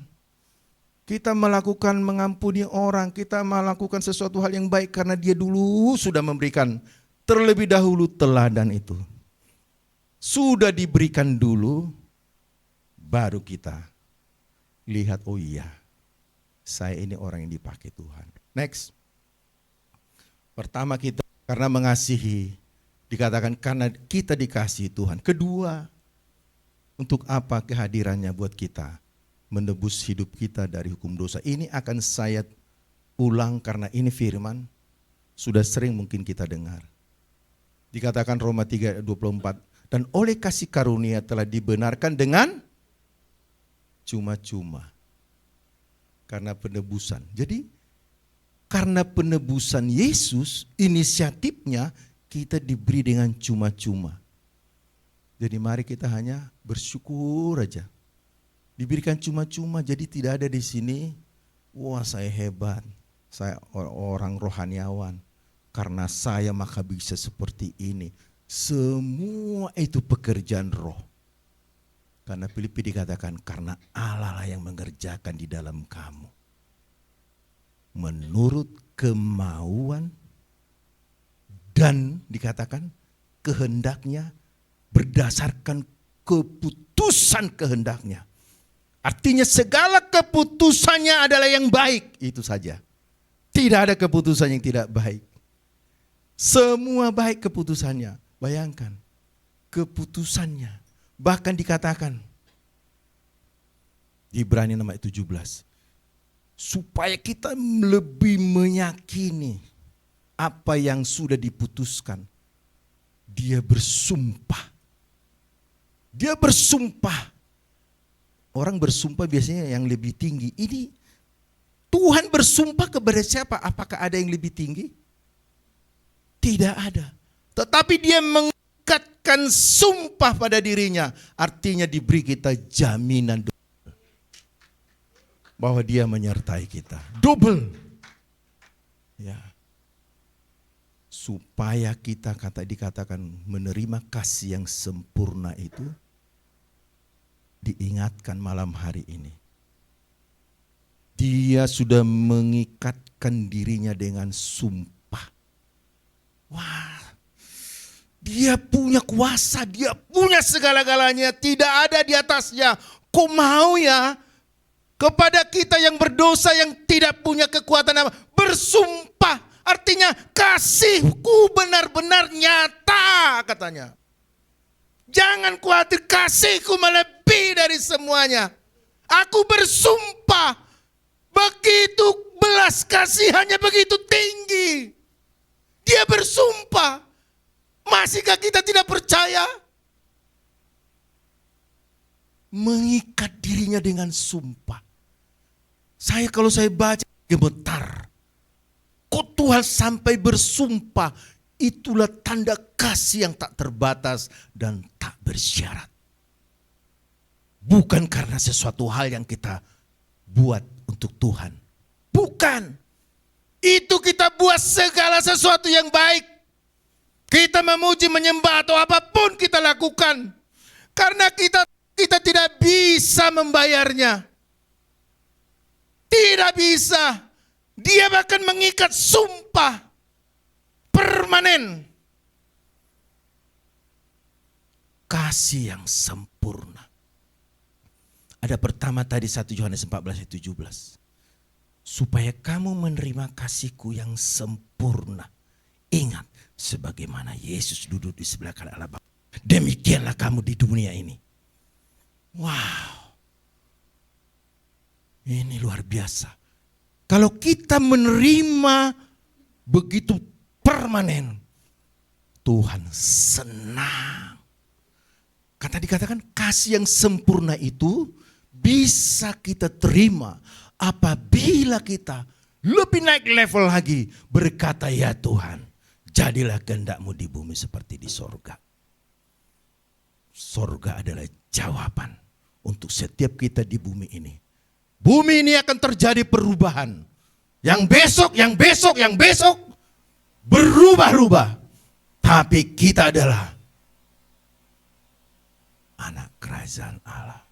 Kita melakukan mengampuni orang, kita melakukan sesuatu hal yang baik karena Dia dulu sudah memberikan terlebih dahulu teladan itu. Sudah diberikan dulu, baru kita lihat, oh iya, saya ini orang yang dipakai Tuhan. Next. Pertama kita karena mengasihi, dikatakan karena kita dikasihi Tuhan. Kedua, untuk apa kehadirannya buat kita? Menebus hidup kita dari hukum dosa. Ini akan saya ulang karena ini firman sudah sering mungkin kita dengar. Dikatakan Roma 3:24, dan oleh kasih karunia telah dibenarkan dengan cuma-cuma. Karena penebusan. Jadi karena penebusan Yesus, inisiatifnya kita diberi dengan cuma-cuma. Jadi mari kita hanya bersyukur aja. Diberikan cuma-cuma, jadi tidak ada di sini, wah saya hebat, saya orang rohaniawan. Karena saya maka bisa seperti ini. Semua itu pekerjaan roh. Karena Filipi dikatakan karena Allah lah yang mengerjakan di dalam kamu. Menurut kemauan dan dikatakan kehendaknya berdasarkan keputusan kehendaknya. Artinya segala keputusannya adalah yang baik, itu saja. Tidak ada keputusan yang tidak baik. Semua baik keputusannya. Bayangkan, keputusannya. Bahkan dikatakan, di Ibrani 17, supaya kita lebih meyakini apa yang sudah diputuskan. Dia bersumpah. Dia bersumpah. Orang bersumpah biasanya yang lebih tinggi. Ini Tuhan bersumpah kepada siapa? Apakah ada yang lebih tinggi? Tidak ada. Tetapi Dia mengikatkan sumpah pada dirinya. Artinya diberi kita jaminan bahwa Dia menyertai kita. Double. Ya. Supaya kita dikatakan menerima kasih yang sempurna itu. Diingatkan malam hari ini. Dia sudah mengikatkan dirinya dengan sumpah. Wah, Dia punya kuasa, Dia punya segala-galanya, tidak ada di atasnya. Kok mau ya kepada kita yang berdosa yang tidak punya kekuatan apa? Bersumpah, artinya kasihku benar-benar nyata katanya. Jangan khawatir, kasihku melebihi dari semuanya. Aku bersumpah, begitu belas kasihannya begitu tinggi. Dia bersumpah. Masihkah kita tidak percaya? Mengikat dirinya dengan sumpah. Kalau saya baca gemetar. mengikut Tuhan sampai bersumpah, itulah tanda kasih yang tak terbatas dan tak bersyarat. Bukan karena sesuatu hal yang kita buat untuk Tuhan. Bukan. Itu kita buat segala sesuatu yang baik. Kita memuji, menyembah atau apapun kita lakukan. Karena kita tidak bisa membayarnya. Tidak bisa. Dia bahkan mengikat sumpah permanen. Kasih yang sempurna. Ada pertama tadi 1 Yohanes 14 ayat 17. Supaya kamu menerima kasihku yang sempurna. Ingat, sebagaimana Yesus duduk di sebelah kanan Allah Bapa, demikianlah kamu di dunia ini. Wow. Ini luar biasa. Kalau kita menerima begitu permanen, Tuhan senang. Kata dikatakan kasih yang sempurna itu bisa kita terima apabila kita lebih naik level lagi berkata, ya Tuhan, jadilah kehendak-Mu di bumi seperti di sorga. Sorga adalah jawaban untuk setiap kita di bumi ini. Bumi ini akan terjadi perubahan. Yang besok berubah-ubah. Tapi kita adalah anak kerajaan Allah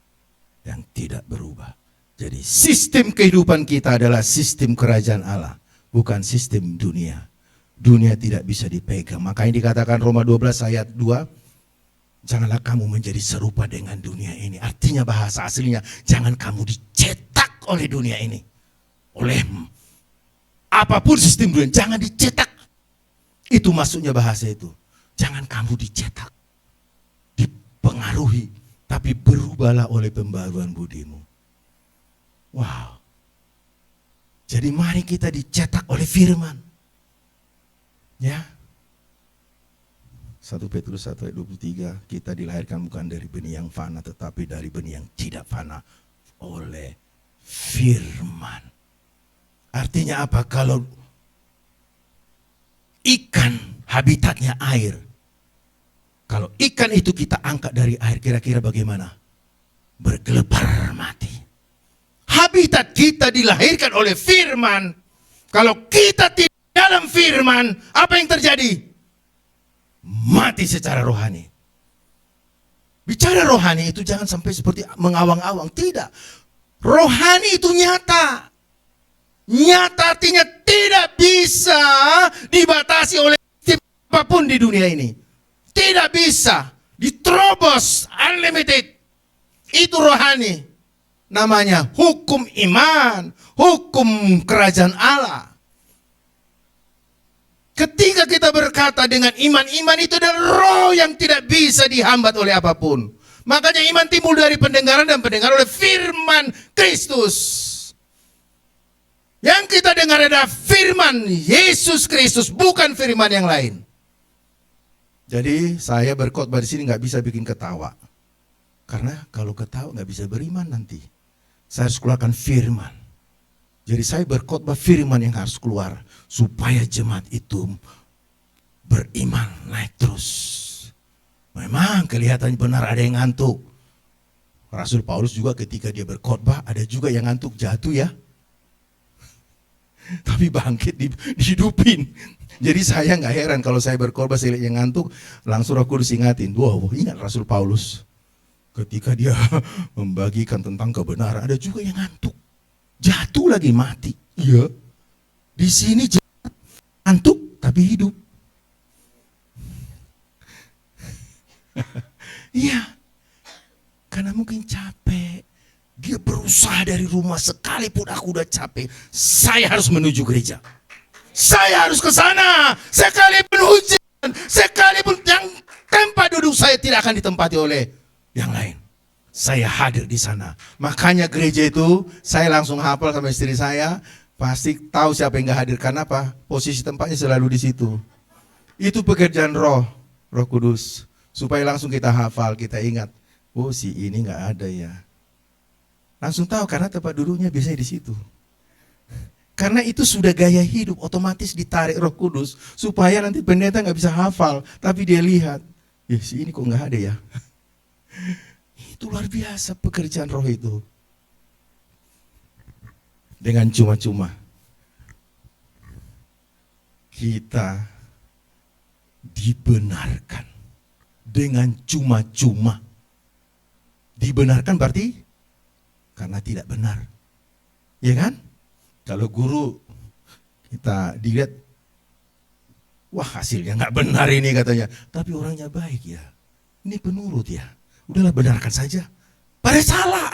yang tidak berubah. Jadi sistem kehidupan kita adalah sistem kerajaan Allah, bukan sistem dunia. Dunia tidak bisa dipegang. Makanya dikatakan Roma 12 ayat 2, janganlah kamu menjadi serupa dengan dunia ini. Artinya bahasa aslinya, jangan kamu dicetak oleh dunia ini. Oleh apapun sistem dunia, jangan dicetak. Itu maksudnya bahasa itu. Jangan kamu dicetak, dipengaruhi, tapi berubahlah oleh pembaruan budimu. Wow. Jadi mari kita dicetak oleh firman. Ya. 1 Petrus 1 ayat 23, kita dilahirkan bukan dari benih yang fana, tetapi dari benih yang tidak fana, oleh firman. Artinya apa? Kalau ikan habitatnya air, kalau ikan itu kita angkat dari air, kira-kira bagaimana? Bergelepar mati. Habitat kita dilahirkan oleh firman. Kalau kita tidak dalam firman, apa yang terjadi? Mati secara rohani. Bicara rohani itu jangan sampai seperti mengawang-awang. Tidak. Rohani itu nyata. Nyata artinya tidak bisa dibatasi oleh apapun di dunia ini. Tidak bisa diterobos, unlimited. Itu rohani. Namanya hukum iman, hukum kerajaan Allah. Ketika kita berkata dengan iman, iman itu adalah roh yang tidak bisa dihambat oleh apapun. Makanya iman timbul dari pendengaran dan pendengaran oleh firman Kristus. Yang kita dengar adalah firman Yesus Kristus, bukan firman yang lain. Jadi saya berkhotbah di sini nggak bisa bikin ketawa. Karena kalau ketawa nggak bisa beriman nanti. Saya harus keluarkan firman. Jadi saya berkhotbah firman yang harus keluar. Supaya jemaat itu beriman naik terus. Memang kelihatan benar ada yang ngantuk. Rasul Paulus juga ketika dia berkhotbah ada juga yang ngantuk jatuh ya. Tapi bangkit dihidupin. Jadi saya nggak heran kalau saya berkhotbah saya lihat yang ngantuk. Langsung Roh Kudus ingatin. Wow, ingat Rasul Paulus. Ketika dia membagikan tentang kebenaran, ada juga yang ngantuk. Jatuh lagi mati. Iya. Di sini ngantuk tapi hidup. Iya. Karena mungkin capek. Dia berusaha dari rumah sekalipun aku udah capek. Saya harus menuju gereja. Saya harus ke sana. Sekalipun hujan, sekalipun yang tempat duduk saya tidak akan ditempati oleh yang lain. Saya hadir di sana. Makanya gereja itu saya langsung hafal sama istri saya. Pasti tahu siapa yang gak hadir. Karena apa? Posisi tempatnya selalu di situ. Itu pekerjaan Roh Kudus. Supaya langsung kita hafal, kita ingat. Oh si ini gak ada ya. Langsung tahu karena tempat duduknya biasanya di situ. Karena itu sudah gaya hidup, otomatis ditarik Roh Kudus supaya nanti pendeta nggak bisa hafal, tapi dia lihat, ya si ini kok nggak ada ya. Itu luar biasa pekerjaan Roh itu. Dengan cuma-cuma kita dibenarkan. Dengan cuma-cuma. Dibenarkan berarti karena tidak benar. Ya kan? Kalau guru kita dilihat, wah hasilnya nggak benar ini katanya. Tapi orangnya baik ya. Ini penurut ya. Udahlah benarkan saja. Padahal salah.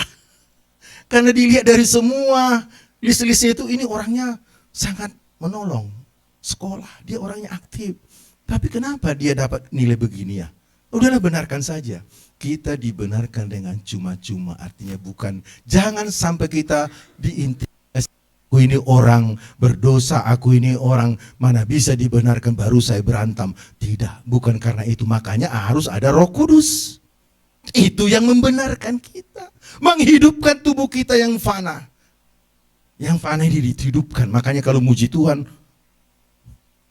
Karena dilihat dari semua list-listnya itu, ini orangnya sangat menolong. Sekolah, dia orangnya aktif. Tapi kenapa dia dapat nilai begini ya? Udahlah benarkan saja. Kita dibenarkan dengan cuma-cuma. Artinya bukan, jangan sampai kita diintimidasi. Aku ini orang berdosa, aku ini orang mana bisa dibenarkan baru saya berantem. Tidak, bukan karena itu. Makanya harus ada Roh Kudus. Itu yang membenarkan kita. Menghidupkan tubuh kita yang fana. Yang fana ini dihidupkan. Makanya kalau muji Tuhan,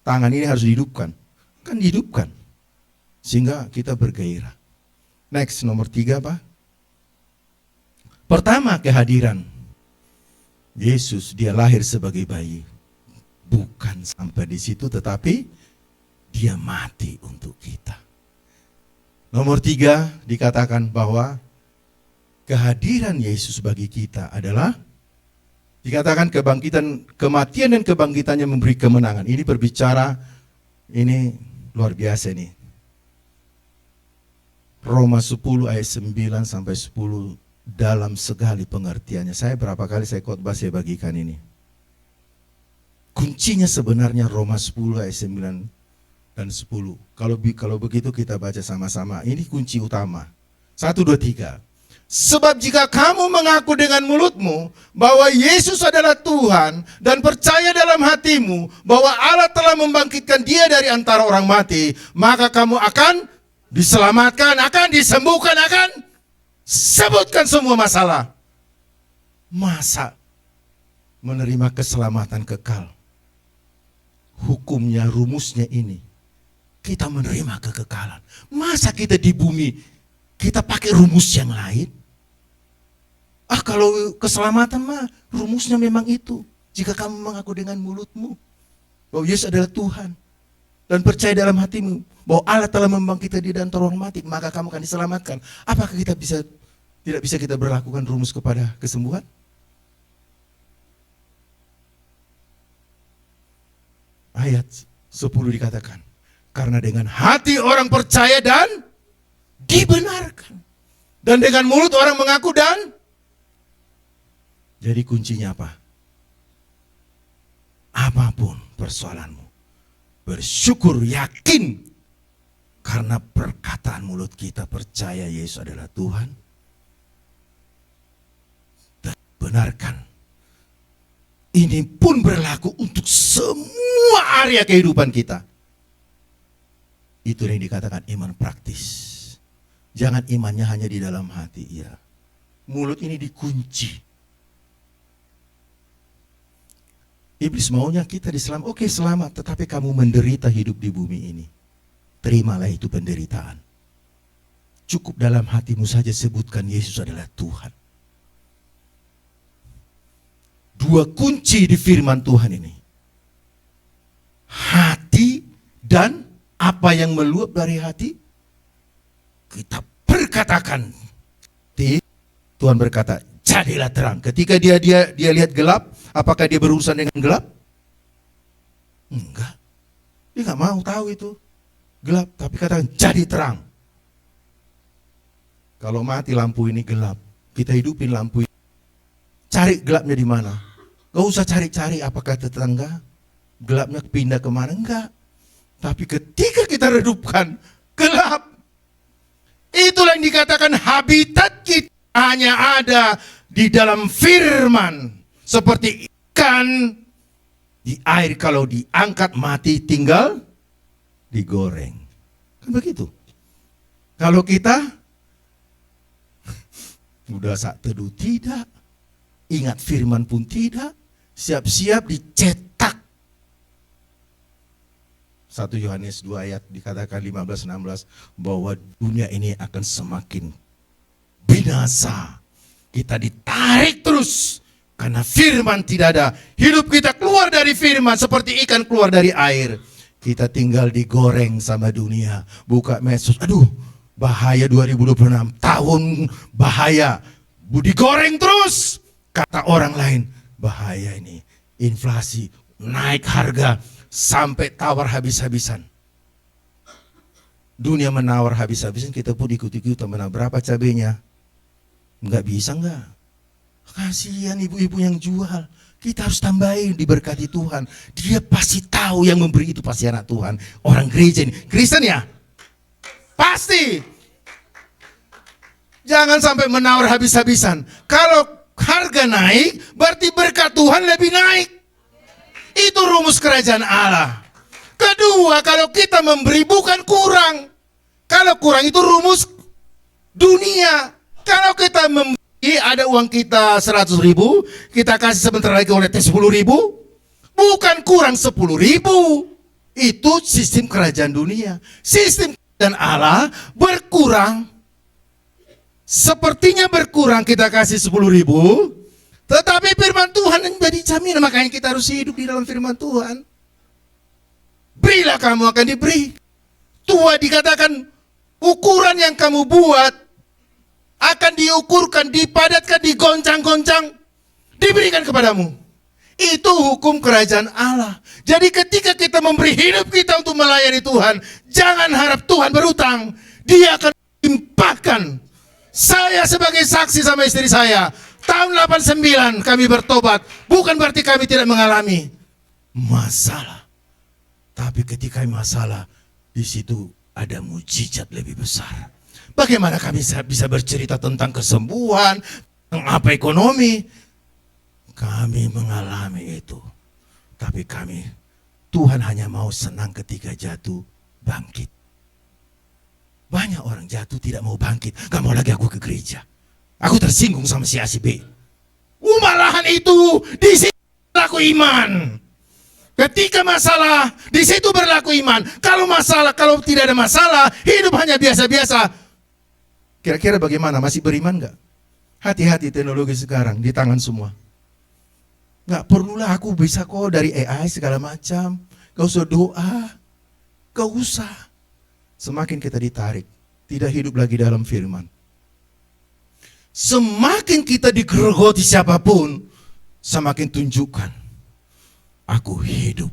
tangan ini harus dihidupkan. Kan dihidupkan. Sehingga kita bergairah. Next, nomor 3 apa? Pertama, kehadiran. Yesus, dia lahir sebagai bayi. Bukan sampai di situ, tetapi dia mati untuk kita. Nomor 3, dikatakan bahwa kehadiran Yesus bagi kita adalah, dikatakan kematian dan kebangkitannya memberi kemenangan. Ini berbicara, ini luar biasa nih. Roma 10 ayat 9 sampai 10. Dalam segala pengertiannya. Saya berapa kali saya khotbah, saya bagikan ini. Kuncinya sebenarnya Roma 10 ayat 9 dan 10. Kalau begitu kita baca sama-sama. Ini kunci utama. 1, 2, 3. Sebab jika kamu mengaku dengan mulutmu bahwa Yesus adalah Tuhan dan percaya dalam hatimu bahwa Allah telah membangkitkan dia dari antara orang mati, maka kamu akan diselamatkan, akan disembuhkan, akan sebutkan semua masalah. Masa menerima keselamatan kekal? Hukumnya, rumusnya ini. Kita menerima kekekalan. Masa kita di bumi, kita pakai rumus yang lain? Kalau keselamatan mah, rumusnya memang itu. Jika kamu mengaku dengan mulutmu bahwa Yesus adalah Tuhan dan percaya dalam hatimu bahwa Allah telah membangkitkan dia dari antara orang mati, maka kamu akan diselamatkan. Apakah kita tidak bisa kita berlakukan rumus kepada kesembuhan? Ayat 10 dikatakan, karena dengan hati orang percaya dan dibenarkan, dan dengan mulut orang mengaku dan. Jadi kuncinya apa? Apapun persoalanmu, bersyukur, yakin, karena perkataan mulut kita percaya Yesus adalah Tuhan, dan benarkan. Ini pun berlaku untuk semua area kehidupan kita. Itu yang dikatakan iman praktis. Jangan imannya hanya di dalam hati. Ya, mulut ini dikunci. Iblis maunya kita diselamatkan. Oke, selamat, tetapi kamu menderita hidup di bumi ini. Terimalah itu penderitaan. Cukup dalam hatimu saja sebutkan Yesus adalah Tuhan. 2 kunci di firman Tuhan ini. Hati dan apa yang meluap dari hati, kita perkatakan. Tuhan berkata, jadilah terang. Ketika dia lihat gelap, apakah dia berurusan dengan gelap? Enggak. Dia nggak mau tahu itu gelap, tapi katakan jadi terang. Kalau mati lampu ini gelap, kita hidupin lampu ini. Cari gelapnya di mana? Gak usah cari-cari apakah tetangga gelapnya pindah kemana, enggak. Tapi ketika kita redupkan gelap, itulah yang dikatakan habitat kita hanya ada di dalam firman. Seperti ikan di air, kalau diangkat mati tinggal digoreng. Kan begitu. Kalau kita udah saat teduh tidak, ingat firman pun tidak, siap-siap dicetak. 1 Yohanes 2 ayat dikatakan 15-16 bahwa dunia ini akan semakin binasa. Kita ditarik terus karena firman tidak ada. Hidup kita keluar dari firman seperti ikan keluar dari air. Kita tinggal digoreng sama dunia. Buka medsos, aduh bahaya 2026, tahun bahaya. Digoreng terus. Kata orang lain, bahaya ini. Inflasi, naik harga, sampai tawar habis-habisan. Dunia menawar habis-habisan, kita pun ikut-ikutan menawar. Berapa cabenya? Enggak bisa enggak? Kasihan ibu-ibu yang jual. Kita harus tambahin, diberkati Tuhan. Dia pasti tahu yang memberi itu pasti anak Tuhan. Orang gereja ini, Kristen ya? Pasti. Jangan sampai menawar habis-habisan. Kalau harga naik, berarti berkat Tuhan lebih naik. Itu rumus kerajaan Allah. Kedua, kalau kita memberi bukan kurang. Kalau kurang itu rumus dunia. Kalau kita memberi, ada uang kita 100.000, kita kasih sebentar lagi oleh 10.000, bukan kurang 10.000. Itu sistem kerajaan dunia. Sistem kerajaan Allah berkurang. Sepertinya berkurang, kita kasih 10.000, tetapi firman Tuhan menjadi jaminan. Makanya kita harus hidup di dalam firman Tuhan. Berilah, kamu akan diberi. Tua dikatakan ukuran yang kamu buat akan diukurkan, dipadatkan, digoncang-goncang, diberikan kepadamu. Itu hukum kerajaan Allah. Jadi ketika kita memberi hidup kita untuk melayani Tuhan, jangan harap Tuhan berutang. Dia akan limpahkan. Saya sebagai saksi sama istri saya, tahun 89 kami bertobat. Bukan berarti kami tidak mengalami masalah. Tapi ketika masalah, di situ ada mujizat lebih besar. Bagaimana kami bisa bercerita tentang kesembuhan, tentang apa ekonomi? Kami mengalami itu. Tapi Tuhan hanya mau senang ketika jatuh, bangkit. Banyak orang jatuh tidak mau bangkit. Gak mau lagi aku ke gereja. Aku tersinggung sama si A si B. Malahan itu di situ berlaku iman. Ketika masalah, di situ berlaku iman. Kalau tidak ada masalah, hidup hanya biasa-biasa. Kira-kira bagaimana? Masih beriman gak? Hati-hati, teknologi sekarang di tangan semua. Gak perlulah aku bisa kok dari AI segala macam. Gak usah doa. Gak usah. Semakin kita ditarik, tidak hidup lagi dalam firman. Semakin kita digerogoti siapapun, semakin tunjukkan, aku hidup.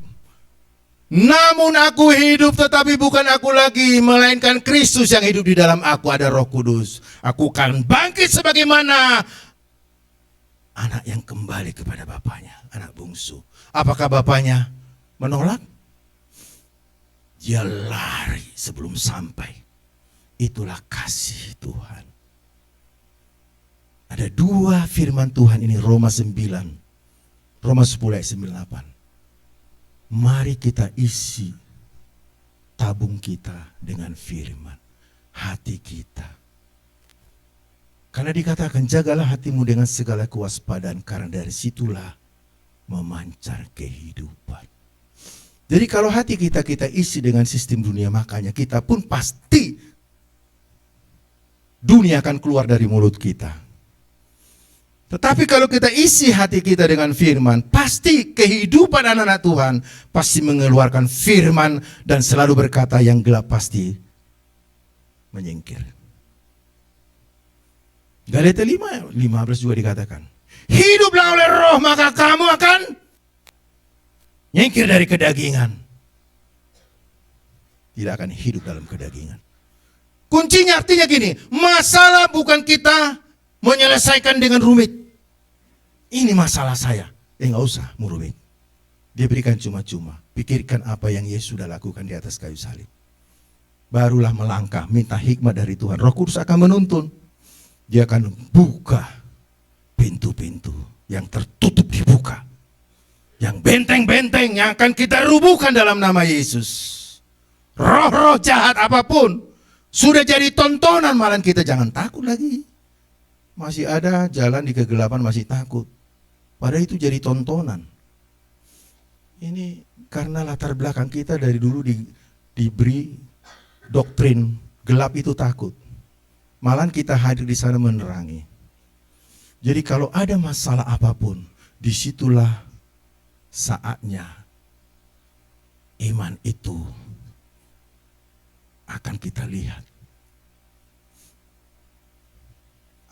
Namun aku hidup, tetapi bukan aku lagi, melainkan Kristus yang hidup di dalam aku. Ada Roh Kudus. Aku akan bangkit sebagaimana anak yang kembali kepada bapaknya, anak bungsu. Apakah bapaknya menolak? Dia lari sebelum sampai. Itulah kasih Tuhan. Ada dua firman Tuhan ini, Roma 9, Roma 10 ayat 98. Mari kita isi tabung kita dengan firman, hati kita. Karena dikatakan, jagalah hatimu dengan segala kewaspadaan, karena dari situlah memancar kehidupan. Jadi kalau hati kita isi dengan sistem dunia, makanya kita pun pasti dunia akan keluar dari mulut kita. Tetapi kalau kita isi hati kita dengan firman, pasti kehidupan anak-anak Tuhan pasti mengeluarkan firman dan selalu berkata yang gelap pasti menyingkir. Galatia 5:15 juga dikatakan, hiduplah oleh Roh maka kamu akan nyingkir dari kedagingan. Tidak akan hidup dalam kedagingan. Kuncinya artinya gini, masalah bukan kita menyelesaikan dengan rumit. Ini masalah saya. Nggak usah mau rumit. Dia berikan cuma-cuma. Pikirkan apa yang Yesus sudah lakukan di atas kayu salib. Barulah melangkah, minta hikmat dari Tuhan. Roh Kudus akan menuntun. Dia akan buka pintu-pintu yang tertutup dibuka. Yang benteng-benteng yang akan kita rubuhkan dalam nama Yesus. Roh-roh jahat apapun sudah jadi tontonan, malah kita jangan takut lagi. Masih ada jalan di kegelapan masih takut. Padahal itu jadi tontonan. Ini karena latar belakang kita dari dulu diberi doktrin gelap itu takut. Malahan kita hadir di sana menerangi. Jadi kalau ada masalah apapun, disitulah saatnya iman itu akan kita lihat.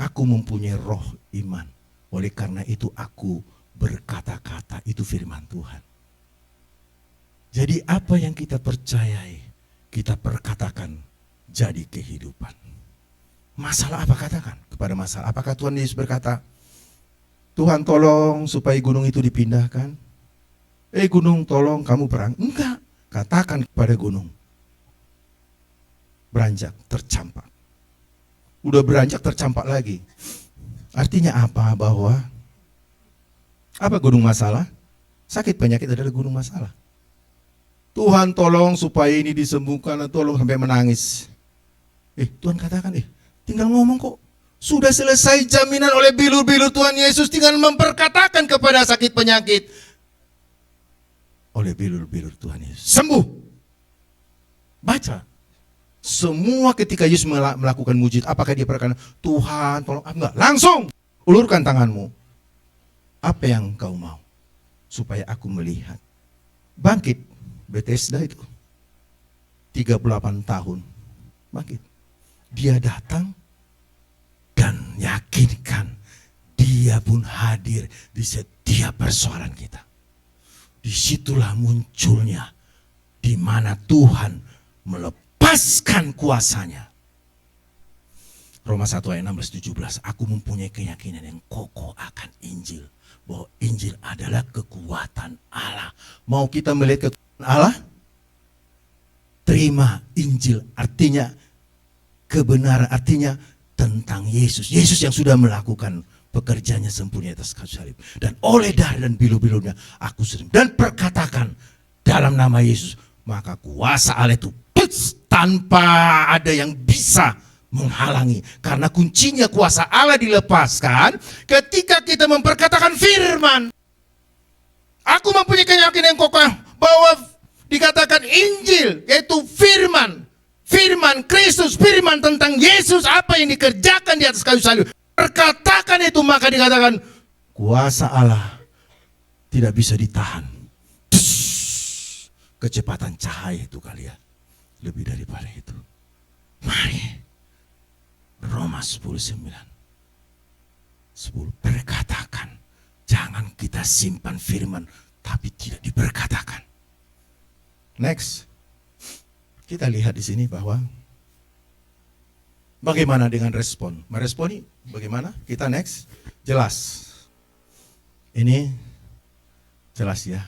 Aku mempunyai roh iman. Oleh karena itu aku berkata-kata, itu firman Tuhan. Jadi apa yang kita percayai, kita perkatakan jadi kehidupan. Masalah apa katakan kepada masalah? Apakah Tuhan Yesus berkata, Tuhan tolong supaya gunung itu dipindahkan? Gunung tolong kamu perang. Enggak, katakan kepada gunung, beranjak, tercampak. Udah beranjak, tercampak lagi. Artinya apa? Bahwa apa gunung masalah? Sakit penyakit adalah gunung masalah. Tuhan tolong supaya ini disembuhkan, tolong sampai menangis. Tuhan katakan, tinggal ngomong kok. Sudah selesai jaminan oleh bilur-bilur Tuhan Yesus, tinggal memperkatakan kepada sakit penyakit. Oleh bilur-bilur Tuhan Yesus, sembuh. Baca. Semua ketika Yesus melakukan mujizat, apakah dia berkata, Tuhan tolong, enggak, langsung ulurkan tanganmu. Apa yang kau mau? Supaya aku melihat. Bangkit, Bethesda itu 38 tahun. Bangkit. Dia datang dan yakinkan dia pun hadir di setiap persoalan kita. Disitulah munculnya di mana Tuhan melepaskan kuasanya. Roma 1 ayat 16-17, aku mempunyai keyakinan yang kokoh akan Injil. Bahwa Injil adalah kekuatan Allah. Mau kita melihat kekuatan Allah? Terima Injil, artinya kebenaran, artinya tentang Yesus. Yesus yang sudah melakukan pekerjaannya sempurna atas kayu salib. Dan oleh darah dan bilu-bilunya aku sering. Dan perkatakan dalam nama Yesus. Maka kuasa Allah itu tanpa ada yang bisa menghalangi. Karena kuncinya kuasa Allah dilepaskan ketika kita memperkatakan firman. Aku mempunyai keyakinan yang kokoh bahwa dikatakan Injil, yaitu firman. Firman Kristus, firman tentang Yesus, apa yang dikerjakan di atas kayu salib. Perkatakan itu, maka dikatakan kuasa Allah tidak bisa ditahan. Kecepatan cahaya itu kalian lebih daripada itu. Mari Roma 10:9. Perkatakan, jangan kita simpan firman tapi tidak diperkatakan. Next, kita lihat di sini bahwa bagaimana dengan respon. Meresponi bagaimana? Kita next. Jelas. Ini jelas ya.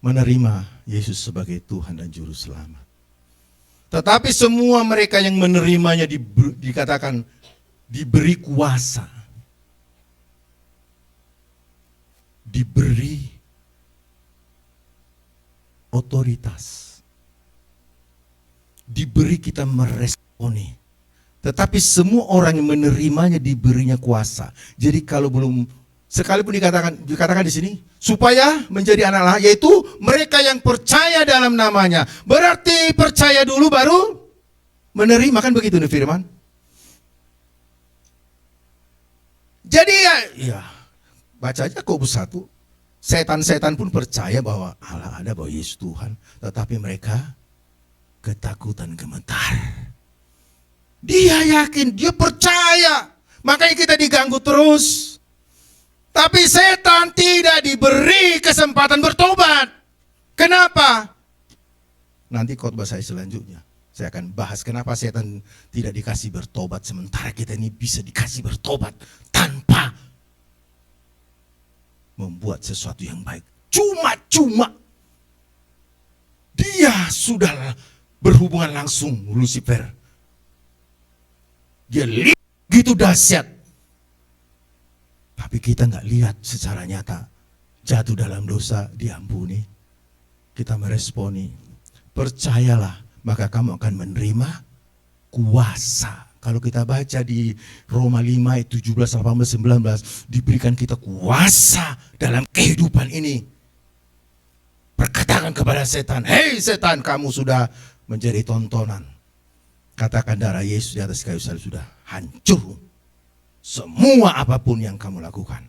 Menerima Yesus sebagai Tuhan dan Juru Selamat. Tetapi semua mereka yang menerimanya dikatakan diberi kuasa. Diberi otoritas. Diberi kita meresponi. Tetapi semua orang yang menerimanya diberinya kuasa. Jadi kalau belum, sekalipun dikatakan di sini, supaya menjadi anak Allah, yaitu mereka yang percaya dalam namanya. Berarti percaya dulu baru menerima, kan begitu nih firman. Jadi ya baca aja Yakobus 1. Setan-setan pun percaya bahwa Allah ada, bahwa Yesus Tuhan. Tetapi mereka ketakutan, gemetar. Dia yakin, dia percaya. Makanya kita diganggu terus. Tapi setan tidak diberi kesempatan bertobat. Kenapa? Nanti khotbah saya selanjutnya, saya akan bahas kenapa setan tidak dikasih bertobat, sementara kita ini bisa dikasih bertobat tanpa membuat sesuatu yang baik. Cuma-cuma dia sudah berhubungan langsung Lucifer. Dia lihat gitu dahsyat. Tapi kita nggak lihat secara nyata. Jatuh dalam dosa, diampuni. Kita meresponi. Percayalah, maka kamu akan menerima kuasa. Kalau kita baca di Roma 5 ayat 17, 18, 19, diberikan kita kuasa dalam kehidupan ini. Perkatakan kepada setan, hei setan, kamu sudah menjadi tontonan. Katakan darah Yesus di atas kayu salib sudah hancur. Semua apapun yang kamu lakukan,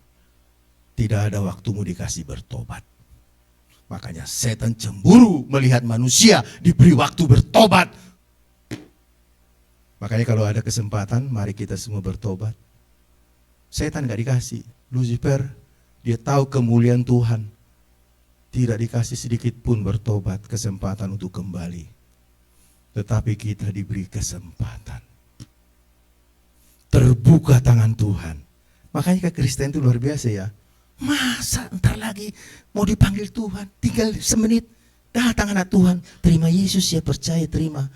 tidak ada waktumu dikasih bertobat. Makanya setan cemburu melihat manusia diberi waktu bertobat. Makanya kalau ada kesempatan, mari kita semua bertobat. Setan gak dikasih. Lucifer, dia tahu kemuliaan Tuhan. Tidak dikasih sedikit pun bertobat, kesempatan untuk kembali. Tetapi kita diberi kesempatan. Terbuka tangan Tuhan. Makanya Kristen itu luar biasa ya. Masa ntar lagi mau dipanggil Tuhan, tinggal semenit, datang anak Tuhan, terima Yesus ya, percaya, terima.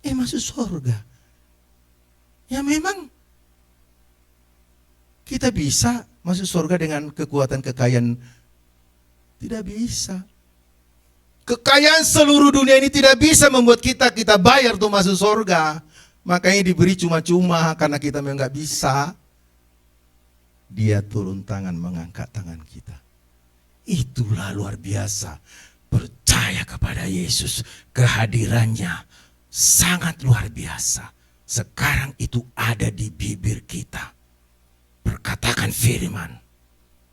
Masuk surga. Ya memang kita bisa masuk surga dengan kekuatan kekayaan. Tidak bisa. Kekayaan seluruh dunia ini tidak bisa membuat kita bayar untuk masuk surga. Makanya diberi cuma-cuma karena kita memang gak bisa. Dia turun tangan mengangkat tangan kita. Itulah luar biasa. Percaya kepada Yesus, kehadirannya sangat luar biasa. Sekarang itu ada di bibir kita. Perkatakan firman.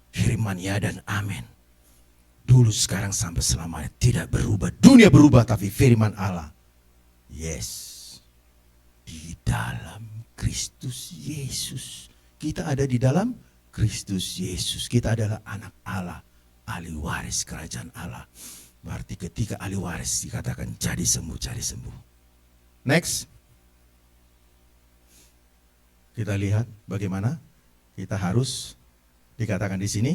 Firman ya dan amin. Dulu, sekarang, sampai selamanya. Tidak berubah. Dunia berubah tapi firman Allah. Yes. Di dalam Kristus Yesus. Kita ada di dalam Kristus Yesus. Kita adalah anak Allah. Ahli waris kerajaan Allah. Berarti ketika ahli waris dikatakan jadi sembuh, jadi sembuh. Next. Kita lihat bagaimana kita harus dikatakan di sini.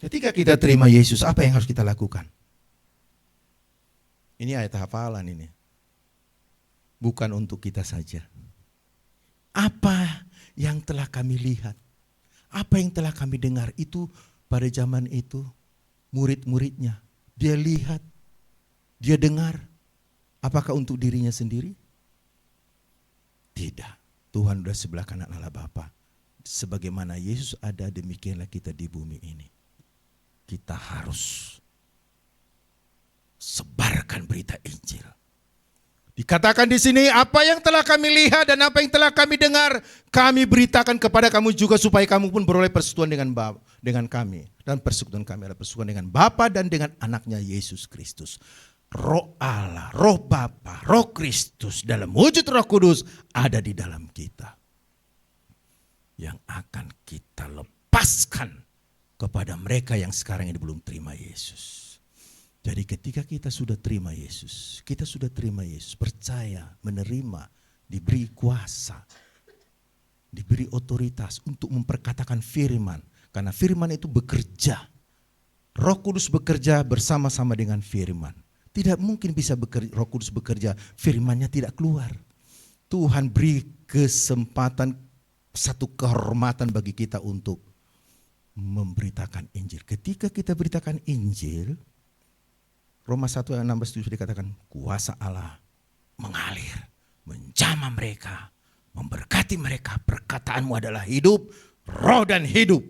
Ketika kita terima Yesus, apa yang harus kita lakukan? Ini ayat hafalan ini. Bukan untuk kita saja. Apa yang telah kami lihat, apa yang telah kami dengar itu pada zaman itu, murid-muridnya, dia lihat, dia dengar. Apakah untuk dirinya sendiri? Tidak. Tuhan sudah sebelah kanan Allah Bapa. Sebagaimana Yesus ada, demikianlah kita di bumi ini. Kita harus sebarkan berita Injil. Dikatakan di sini, apa yang telah kami lihat dan apa yang telah kami dengar, kami beritakan kepada kamu juga supaya kamu pun beroleh persekutuan dengan kami. Dan persekutuan kami adalah persekutuan dengan Bapa dan dengan anaknya Yesus Kristus. Roh Allah, Roh Bapa, Roh Kristus dalam wujud Roh Kudus ada di dalam kita. Yang akan kita lepaskan kepada mereka yang sekarang ini belum terima Yesus. Jadi ketika kita sudah terima Yesus, percaya, menerima, diberi kuasa, diberi otoritas untuk memperkatakan firman. Karena firman itu bekerja. Roh Kudus bekerja bersama-sama dengan firman. Tidak mungkin bisa Roh Kudus bekerja, firmannya tidak keluar. Tuhan beri kesempatan, satu kehormatan bagi kita untuk memberitakan Injil. Ketika kita beritakan Injil, Roma 1 ayat 16 itu dikatakan kuasa Allah mengalir, menjamah mereka, memberkati mereka. Perkataanmu adalah hidup, roh dan hidup.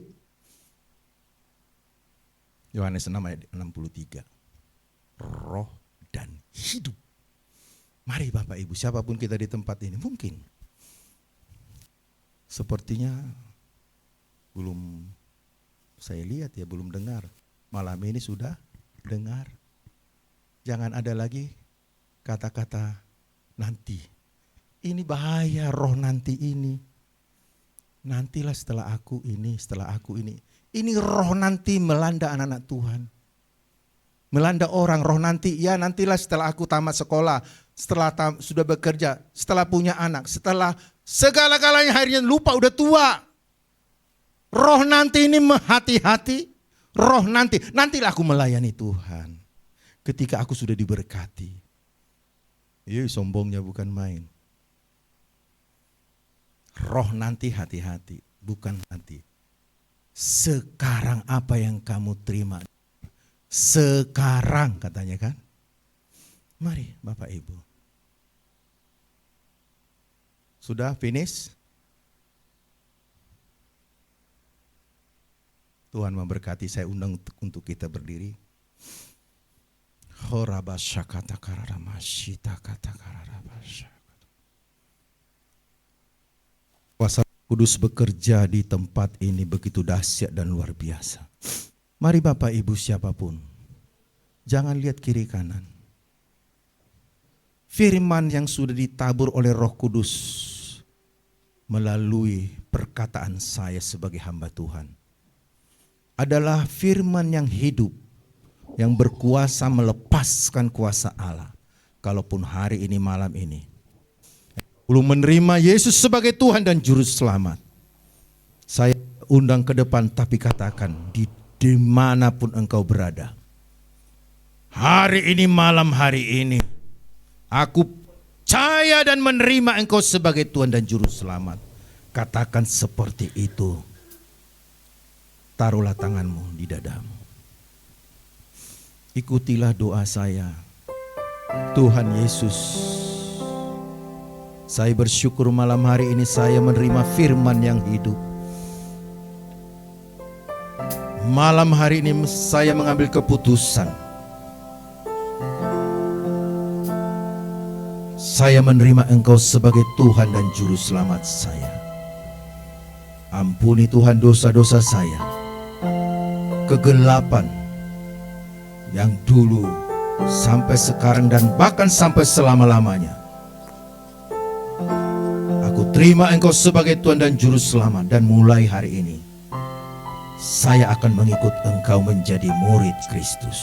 Yohanes 6 ayat 63. Roh dan hidup. Mari Bapak Ibu, siapapun kita di tempat ini, mungkin sepertinya belum saya lihat ya, belum dengar. Malam ini sudah dengar. Jangan ada lagi kata-kata nanti. Ini bahaya roh nanti ini. Nantilah setelah aku ini, setelah aku ini. Ini roh nanti melanda anak-anak Tuhan. Melanda orang, roh nanti, ya nantilah setelah aku tamat sekolah, setelah sudah bekerja, setelah punya anak, setelah segala-galanya akhirnya lupa udah tua. Roh nanti ini hati-hati, roh nanti, nantilah aku melayani Tuhan. Ketika aku sudah diberkati. Iya, sombongnya bukan main. Roh nanti hati-hati, bukan nanti. Sekarang apa yang kamu terima? Sekarang katanya kan. Mari Bapak Ibu. Sudah finish? Tuhan memberkati, saya undang untuk kita berdiri. Kuasa Kudus bekerja di tempat ini begitu dahsyat dan luar biasa. Mari Bapak Ibu siapapun, jangan lihat kiri kanan. Firman yang sudah ditabur oleh Roh Kudus melalui perkataan saya sebagai hamba Tuhan adalah firman yang hidup, yang berkuasa melepaskan kuasa Allah. Kalaupun hari ini, malam ini belum menerima Yesus sebagai Tuhan dan Juru Selamat, saya undang ke depan, tapi katakan di dimanapun engkau berada, hari ini, malam hari ini, aku percaya dan menerima engkau sebagai Tuhan dan Juru Selamat. Katakan seperti itu. Taruhlah tanganmu di dadamu. Ikutilah doa saya. Tuhan Yesus, saya bersyukur malam hari ini saya menerima firman yang hidup. Malam hari ini saya mengambil keputusan. Saya menerima engkau sebagai Tuhan dan Juru Selamat saya. Ampuni Tuhan dosa-dosa saya, kegelapan yang dulu sampai sekarang dan bahkan sampai selama-lamanya. Aku terima engkau sebagai Tuhan dan Juru Selamat, dan mulai hari ini saya akan mengikut engkau menjadi murid Kristus.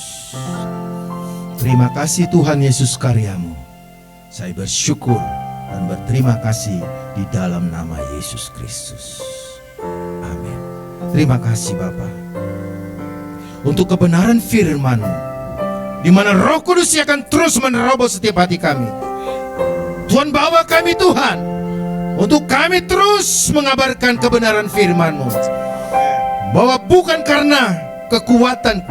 Terima kasih Tuhan Yesus karyamu. Saya bersyukur dan berterima kasih di dalam nama Yesus Kristus. Amin. Terima kasih Bapa untuk kebenaran firman, di mana Roh Kudus akan terus menerobos setiap hati kami. Tuhan bawa kami Tuhan, untuk kami terus mengabarkan kebenaran firman-Mu, bahwa bukan karena kekuatan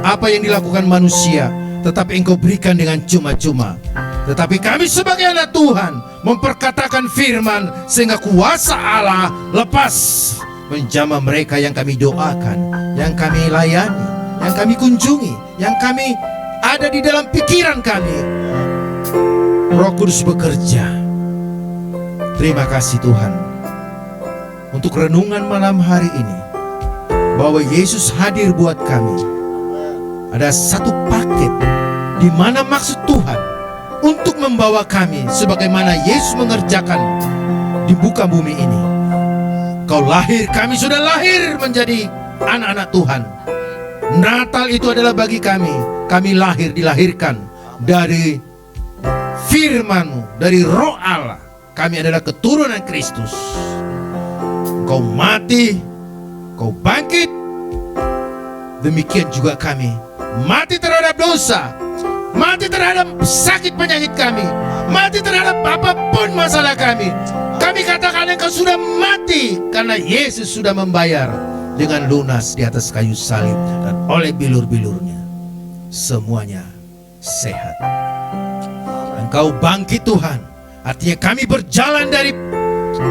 apa yang dilakukan manusia, tetapi Engkau berikan dengan cuma-cuma. Tetapi kami sebagai anak Tuhan memperkatakan firman, sehingga kuasa Allah lepas menjamah mereka yang kami doakan, yang kami layani, yang kami kunjungi, yang kami ada di dalam pikiran kami. Roh Kudus bekerja. Terima kasih Tuhan untuk renungan malam hari ini, bahwa Yesus hadir buat kami. Ada satu paket di mana maksud Tuhan untuk membawa kami sebagaimana Yesus mengerjakan di muka bumi ini. Kau lahir, kami sudah lahir menjadi anak-anak Tuhan. Natal itu adalah bagi kami. Kami lahir, dilahirkan dari firman-Mu, dari Roh Allah. Kami adalah keturunan Kristus. Kau mati, Kau bangkit. Demikian juga kami mati terhadap dosa, mati terhadap sakit penyakit kami, mati terhadap apapun masalah kami. Kami katakan Engkau sudah mati, karena Yesus sudah membayar dengan lunas di atas kayu salib, dan oleh bilur-bilurnya semuanya sehat. Engkau bangkit Tuhan, artinya kami berjalan dari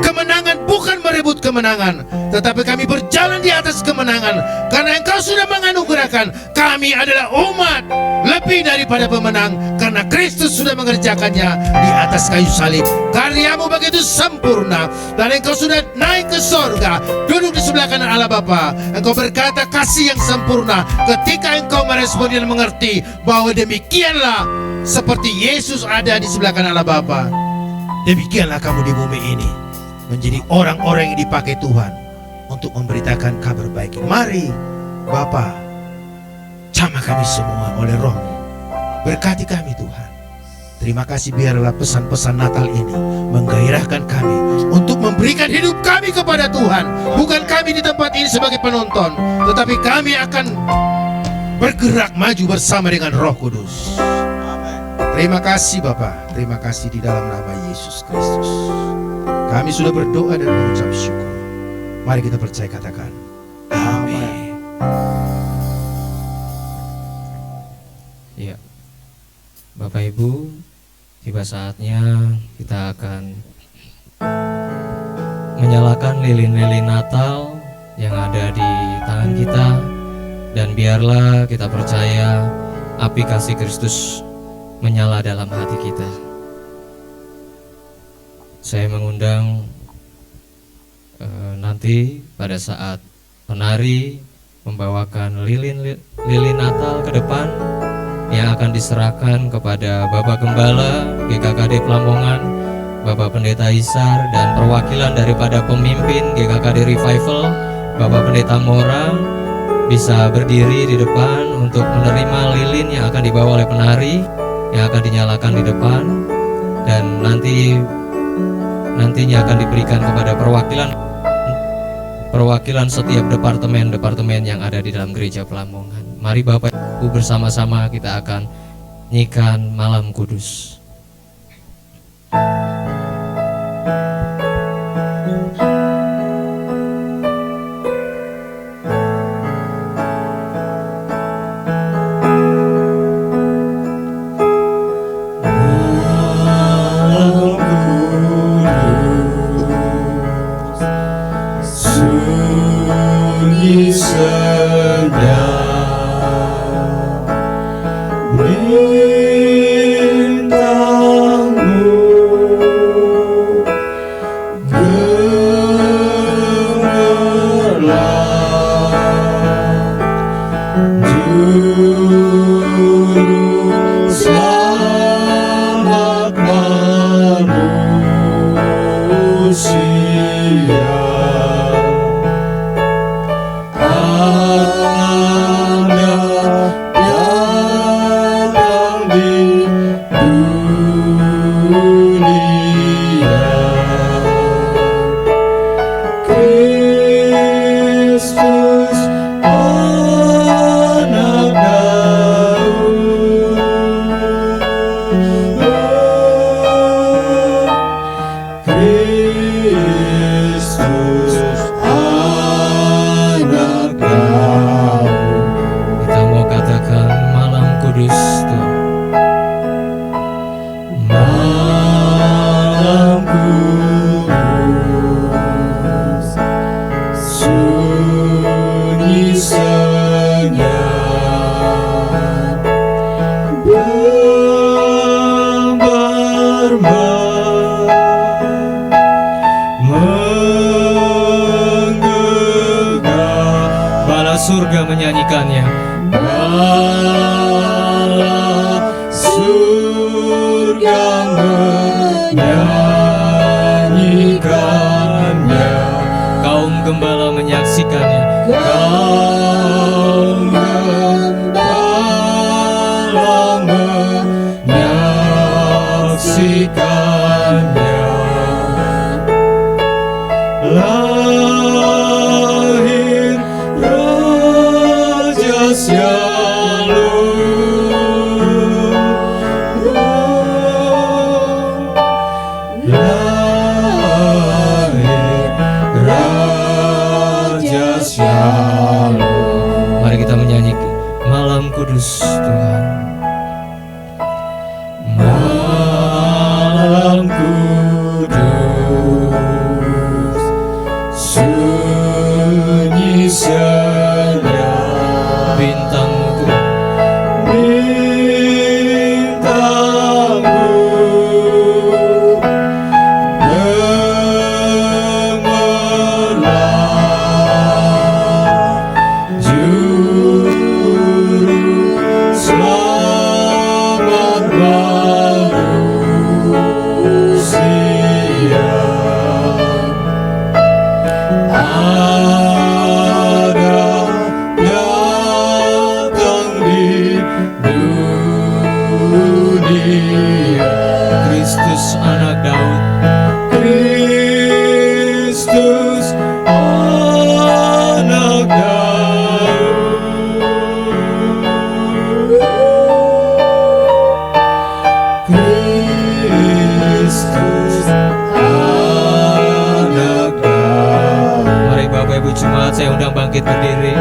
kemenangan, bukan merebut kemenangan, tetapi kami berjalan di atas kemenangan, karena Engkau sudah menganugerahkan kami adalah umat lebih daripada pemenang, karena Kristus sudah mengerjakannya di atas kayu salib. Karyamu begitu sempurna, dan Engkau sudah naik ke sorga, duduk di sebelah kanan Allah Bapa. Engkau berkata kasih yang sempurna ketika Engkau merespon dan mengerti bahwa demikianlah seperti Yesus ada di sebelah kanan Allah Bapa, demikianlah kamu di bumi ini menjadi orang-orang yang dipakai Tuhan untuk memberitakan kabar baik. Mari Bapa, jamah kami semua oleh Roh-Mu. Berkati kami Tuhan. Terima kasih, biarlah pesan-pesan Natal ini menggairahkan kami untuk memberikan hidup kami kepada Tuhan. Bukan kami di tempat ini sebagai penonton, tetapi kami akan bergerak maju bersama dengan Roh Kudus. Terima kasih Bapa, terima kasih di dalam nama Yesus Kristus. Kami sudah berdoa dan mengucap syukur. Mari kita percaya, katakan amin. Ya, Bapak Ibu, tiba saatnya kita akan menyalakan lilin-lilin Natal yang ada di tangan kita, dan biarlah kita percaya api kasih Kristus menyala dalam hati kita. Saya mengundang nanti pada saat penari membawakan lilin Natal ke depan yang akan diserahkan kepada Bapak Gembala GKKD Pelamongan, Bapak Pendeta Isar, dan perwakilan daripada pemimpin GKKD Revival, Bapak Pendeta Mora, bisa berdiri di depan untuk menerima lilin yang akan dibawa oleh penari yang akan dinyalakan di depan, dan nantinya akan diberikan kepada perwakilan setiap departemen yang ada di dalam gereja Pelamongan. Mari Bapak Ibu bersama-sama kita akan nyanyikan Malam Kudus. Surga menyanyikannya. Bala surga menyanyikannya. Kaum gembala menyaksikannya. Kaum gembala menyaksikannya. Mari kita menyanyi Malam Kudus Tuhan. Malam kudus, sunyi senyap, bintangmu Kristus anak Daud, Kristus anak Daud, Kristus anak Daud. Mari Bapak Ibu Jemaat, saya undang bangkit berdiri.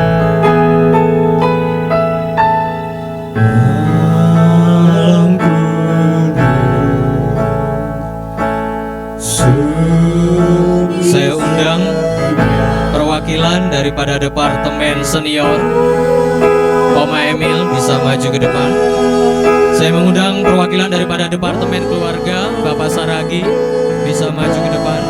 Saya undang perwakilan daripada Departemen Senior, Oma Emil bisa maju ke depan. Saya mengundang perwakilan daripada Departemen Keluarga, Bapak Saragi bisa maju ke depan.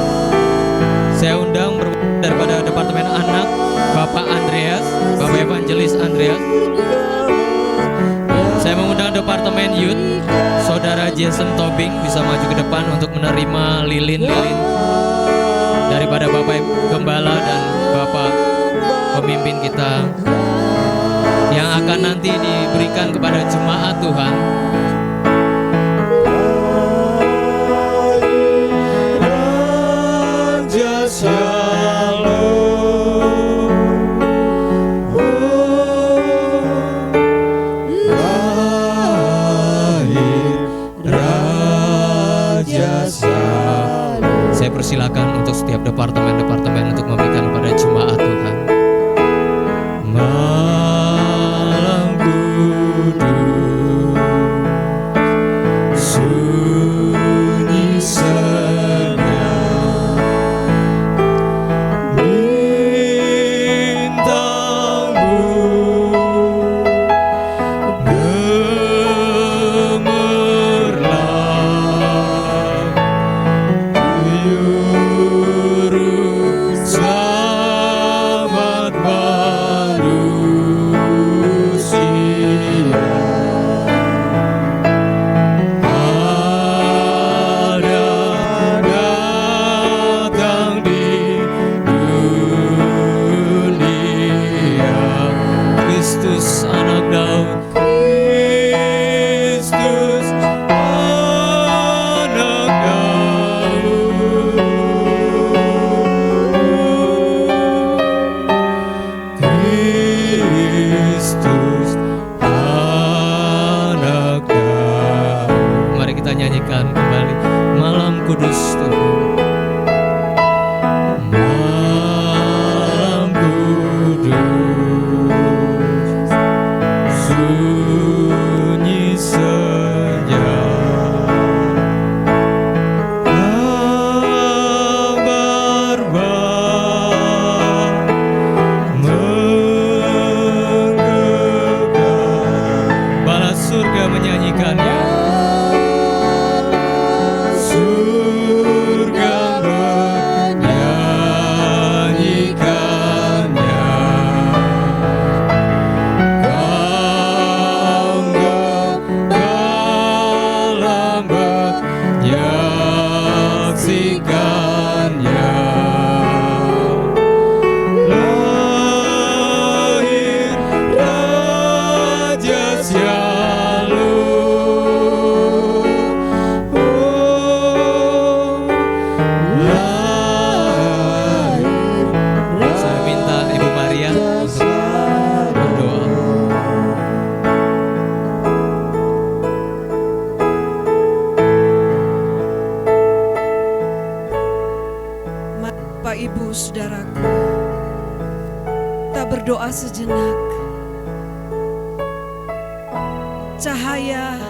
Saya undang perwakilan daripada Departemen Anak, Bapak Andreas, Bapak Evangelis Andreas. Saya mengundang Departemen Youth, Saudara Jason Tobing bisa maju ke depan untuk menerima lilin-lilin daripada Bapak Gembala dan Bapak pemimpin kita yang akan nanti diberikan kepada jemaat Tuhan. Raja Shalom, lahir Raja Shalom. Saya persilakan untuk setiap departemen-departemen untuk memberikan kepada jemaat Tuhan. Malam kudus, sunyi senyap, bintangmu gemerlap, juru selamat manusia. Ada datang di dunia, Kristus anak Daud, Kristus anak Daud, Kristus anak Daud. Mari kita nyanyikan kembali Malam Kudus Tuhan. Malam kudus, sunyi senyap, kabar baik menggegam. Bala surga menyanyikannya. Surga menyanyikannya. Kaum dalam menyaksikannya. Lahir Raja Shalom, lahir. Saya minta Ibu Maria untuk berdoa. Bapak Ibu Saudaraku, kita berdoa sejenak. Cahaya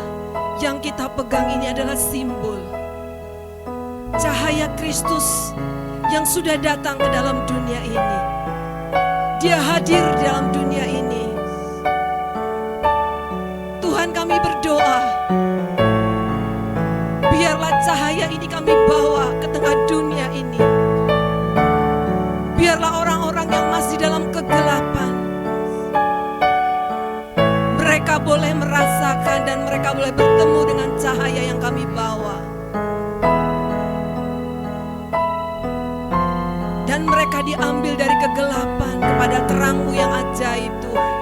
yang kita pegang ini adalah simbol cahaya Kristus yang sudah datang ke dalam dunia ini. Dia hadir dalam dunia ini. Tuhan, kami berdoa, biarlah cahaya ini kami bawa ke tengah dunia ini. Biarlah orang-orang yang masih dalam kegelapan, mereka boleh merasakan dan mereka boleh bertemu dengan cahaya yang kami bawa. Dan mereka diambil dari kegelapan kepada terang-Mu yang ajaib, Tuhan.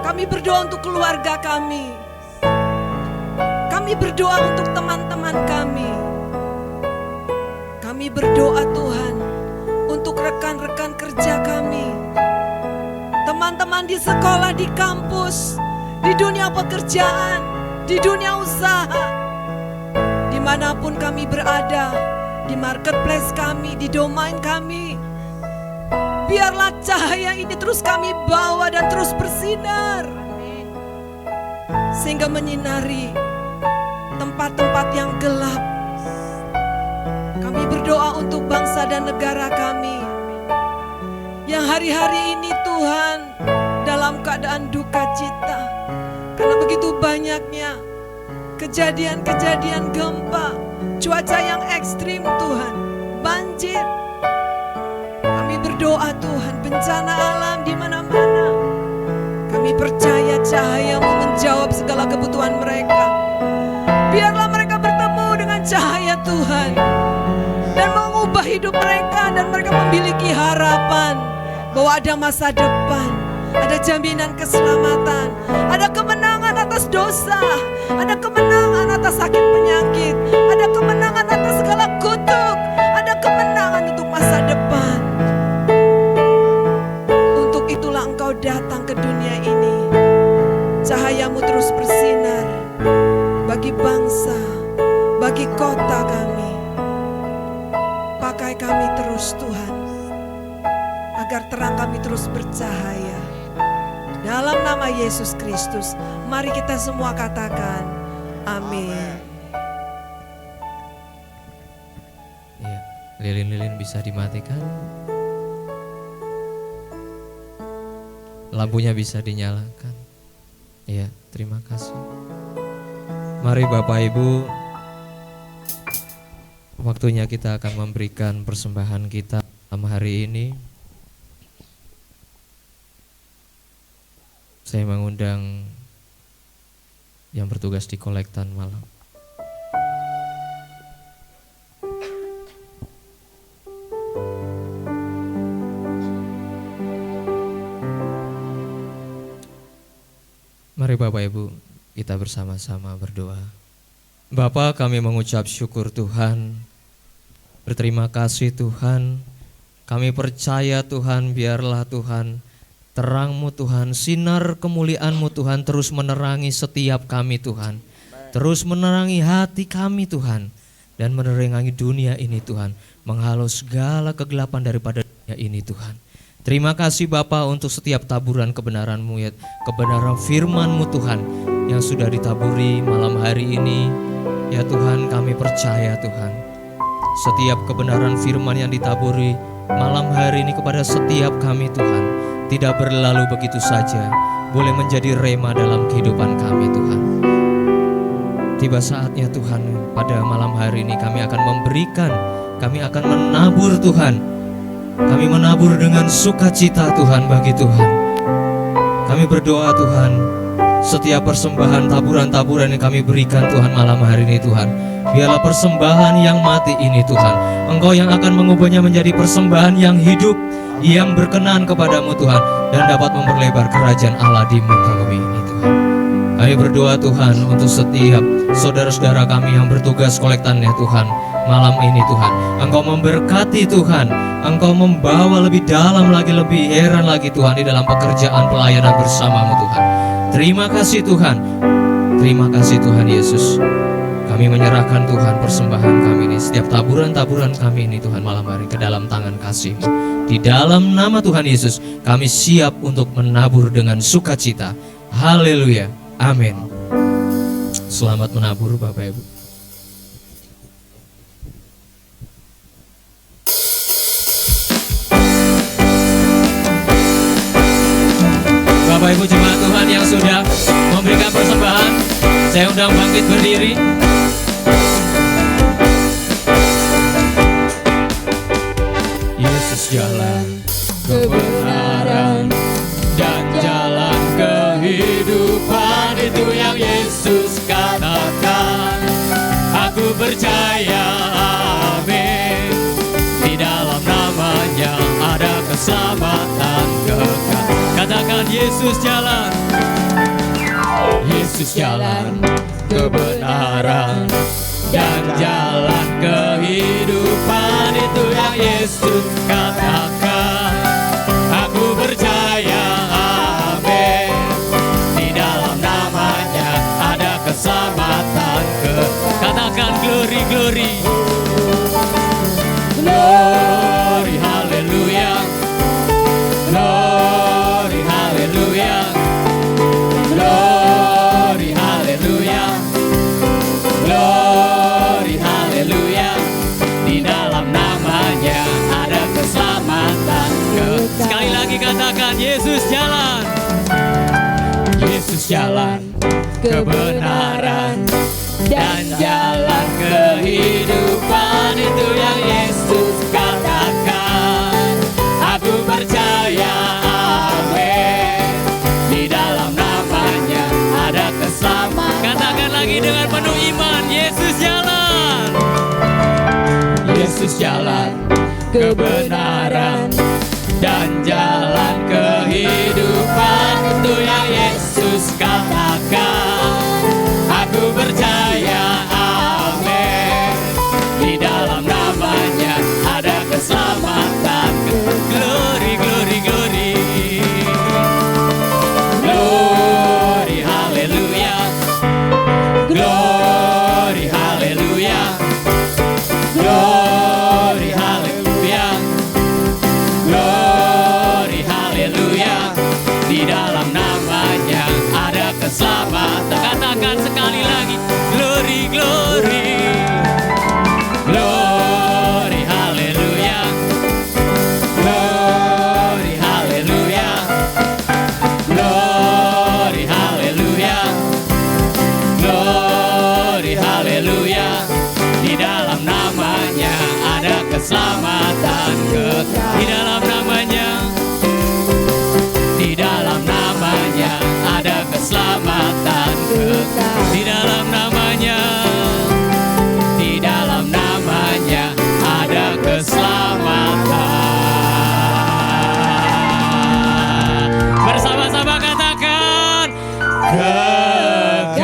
Kami berdoa untuk keluarga kami. Kami berdoa untuk teman-teman kami. Kami berdoa, Tuhan, untuk rekan-rekan kerja kami, teman-teman di sekolah, di kampus, di dunia pekerjaan, di dunia usaha, dimanapun kami berada, di marketplace kami, di domain kami. Biarlah cahaya ini terus kami bawa dan terus bersinar, sehingga menyinari tempat-tempat yang gelap. Kami berdoa untuk bangsa dan negara kami yang hari-hari ini, Tuhan, dalam dalam keadaan duka cita. Karena begitu banyaknya kejadian-kejadian gempa, cuaca yang ekstrim Tuhan, banjir. Kami berdoa Tuhan, bencana alam di mana-mana. Kami percaya cahaya-Mu menjawab segala kebutuhan mereka. Biarlah mereka bertemu dengan cahaya Tuhan dan mengubah hidup mereka, dan mereka memiliki harapan bahwa ada masa depan, ada jaminan keselamatan, ada kemenangan atas dosa, ada kemenangan atas sakit penyakit, ada kemenangan atas segala kutuk, ada kemenangan untuk masa depan. Untuk itulah Engkau datang ke dunia ini. Cahaya-Mu terus bersinar bagi bangsa, bagi kota kami. Pakai kami terus Tuhan, agar terang kami terus bercahaya. Dalam nama Yesus Kristus, mari kita semua katakan amin. Ya, lilin-lilin bisa dimatikan. Lampunya bisa dinyalakan. Ya, terima kasih. Mari Bapak Ibu, waktunya kita akan memberikan persembahan kita malam hari ini. Saya mengundang yang bertugas di kolektan malam. Mari Bapak Ibu, kita bersama-sama berdoa. Bapa, kami mengucap syukur Tuhan, berterima kasih Tuhan. Kami percaya Tuhan, biarlah Tuhan terang-Mu Tuhan, sinar kemuliaan-Mu Tuhan terus menerangi setiap kami Tuhan. Terus menerangi hati kami Tuhan, dan menerangi dunia ini Tuhan, menghalau segala kegelapan daripada dunia ini Tuhan. Terima kasih Bapa untuk setiap taburan kebenaran-Mu, ya, kebenaran firman-Mu Tuhan yang sudah ditaburi malam hari ini. Ya Tuhan, kami percaya Tuhan, setiap kebenaran firman yang ditaburi malam hari ini kepada setiap kami Tuhan tidak berlalu begitu saja, boleh menjadi rema dalam kehidupan kami Tuhan. Tiba saatnya Tuhan, pada malam hari ini kami akan memberikan, kami akan menabur Tuhan. Kami menabur dengan sukacita Tuhan bagi Tuhan. Kami berdoa Tuhan, setiap persembahan taburan-taburan yang kami berikan Tuhan malam hari ini Tuhan, biarlah persembahan yang mati ini Tuhan, Engkau yang akan mengubahnya menjadi persembahan yang hidup, yang berkenan kepadamu Tuhan, dan dapat memperlebar kerajaan Allah di muka bumi ini Tuhan. Kami berdoa Tuhan untuk setiap saudara-saudara kami yang bertugas kolektannya Tuhan malam ini Tuhan. Engkau memberkati Tuhan, Engkau membawa lebih dalam lagi, lebih heran lagi Tuhan di dalam pekerjaan pelayanan bersamamu Tuhan. Terima kasih Tuhan, terima kasih Tuhan Yesus. Kami menyerahkan Tuhan persembahan kami ini, setiap taburan-taburan kami ini Tuhan malam hari ke dalam tangan kasih-Mu. Di dalam nama Tuhan Yesus, kami siap untuk menabur dengan sukacita. Haleluya, amin. Selamat menabur Bapak Ibu. Bapak Ibu jemaat Tuhan yang sudah memberikan persembahan, saya undang bangkit berdiri. Yesus jalan kebenaran dan jalan kehidupan, itu yang Yesus katakan. Aku percaya, amin. Di dalam namanya ada keselamatan kekal. Katakan Yesus jalan, Yesus jalan kebenaran dan jalan kehidupan, itu yang Yesus katakan. Aku percaya, amin. Di dalam namanya ada keselamatan katakan glory, glory, glory, haleluya, glory, haleluya, glory, haleluya, glory, haleluya. Di dalam namanya ada keselamatan. Sekali lagi katakan Yesus jalan, Yesus jalan kebenaran dan jalan kehidupan. Itu yang Yesus katakan. Aku percaya, amin. Di dalam namanya ada keselamatan. Katakan lagi dengan penuh iman, Yesus jalan. Yesus jalan kebenaran dan jalan kehidupan. Itu yang Yesus katakan. Aku percaya, amin. Di dalam namanya ada keselamatan. Glory, glory, glory. Glory, haleluya. Glory, haleluya. Glory, haleluya. Glory, haleluya. Di dalam namanya ada keselamatan. Katakan sekali lagi, glory, glory. Glory, haleluya. Glory, haleluya. Glory, haleluya. Glory, haleluya. Di dalam namanya ada keselamatan. Di dalam namanya, di dalam namanya ada keselamatan. Di dalam namanya, di dalam namanya ada keselamatan. Bersama-sama katakan kekal.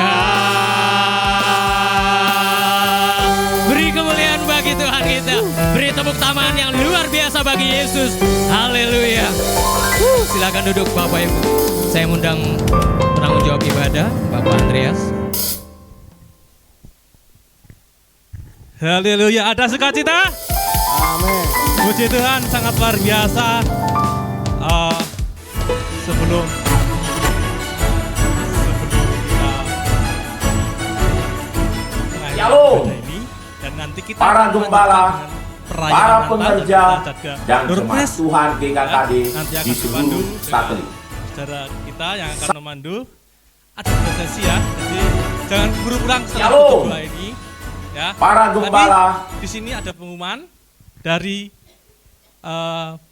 Beri kemuliaan bagi Tuhan kita. Beri tepuk tangan yang luar biasa bagi Yesus. Haleluya. Silakan duduk Bapak Ibu. Saya undang penanggung jawab ibadah, Bapak Andreas. Haleluya, ada sukacita? Amin. Puji Tuhan, sangat luar biasa. Sebelum kita Shalom. ini, dan nanti kita Para gembala, perayaan para Natal pengerja, dan juga dan Door jemaat Prize. Tuhan GKKD Nanti akan di dipandu seluruh dengan satelit. saudara kita yang akan memandu. Ada prosesi ya, jadi jangan buru pulang setelah Shalom. kedua ini. Ya. Para gembala, Tapi di sini ada pengumuman dari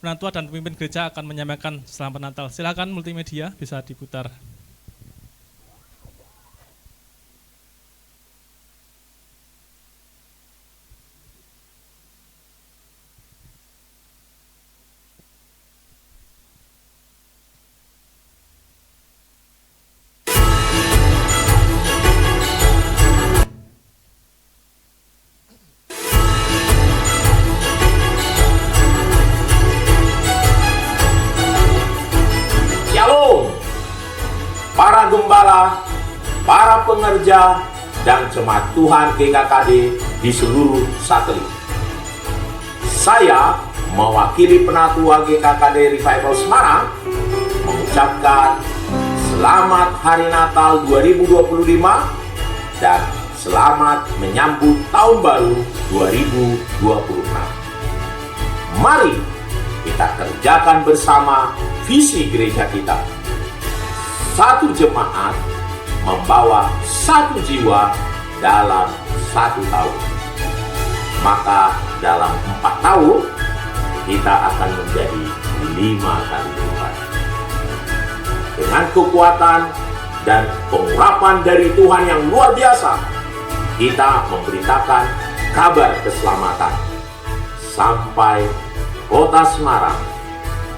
penantua dan pemimpin gereja akan menyampaikan selamat Natal. Silakan multimedia bisa diputar. Shalom. Para gembala, para pengerja, dan jemaat Tuhan GKKD di seluruh satelit. Saya mewakili penatua GKKD Revival Semarang mengucapkan selamat Hari Natal 2025 dan selamat menyambut Tahun Baru 2026. Mari kita kerjakan bersama visi gereja kita. Satu jemaat membawa satu jiwa dalam 1 tahun. Maka dalam 4 tahun kita akan menjadi 5 kali lipat. Dengan kekuatan dan pengurapan dari Tuhan yang luar biasa, kita memberitakan kabar keselamatan sampai Kota Semarang,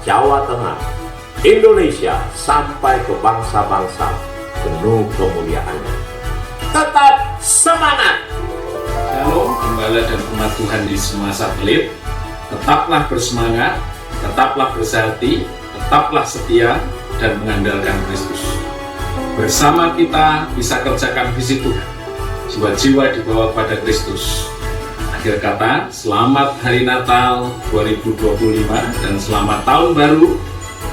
Jawa Tengah, Indonesia, sampai ke bangsa-bangsa penuh kemuliaannya. Tetap semangat! Shalom, gembala dan umat Tuhan di semua satelit. Tetaplah bersemangat, tetaplah bersehati, tetaplah setia, dan mengandalkan Kristus. Bersama kita bisa kerjakan visi Tuhan. Jiwa-jiwa dibawa pada Kristus. Akhir kata, selamat Hari Natal 2025 dan selamat Tahun Baru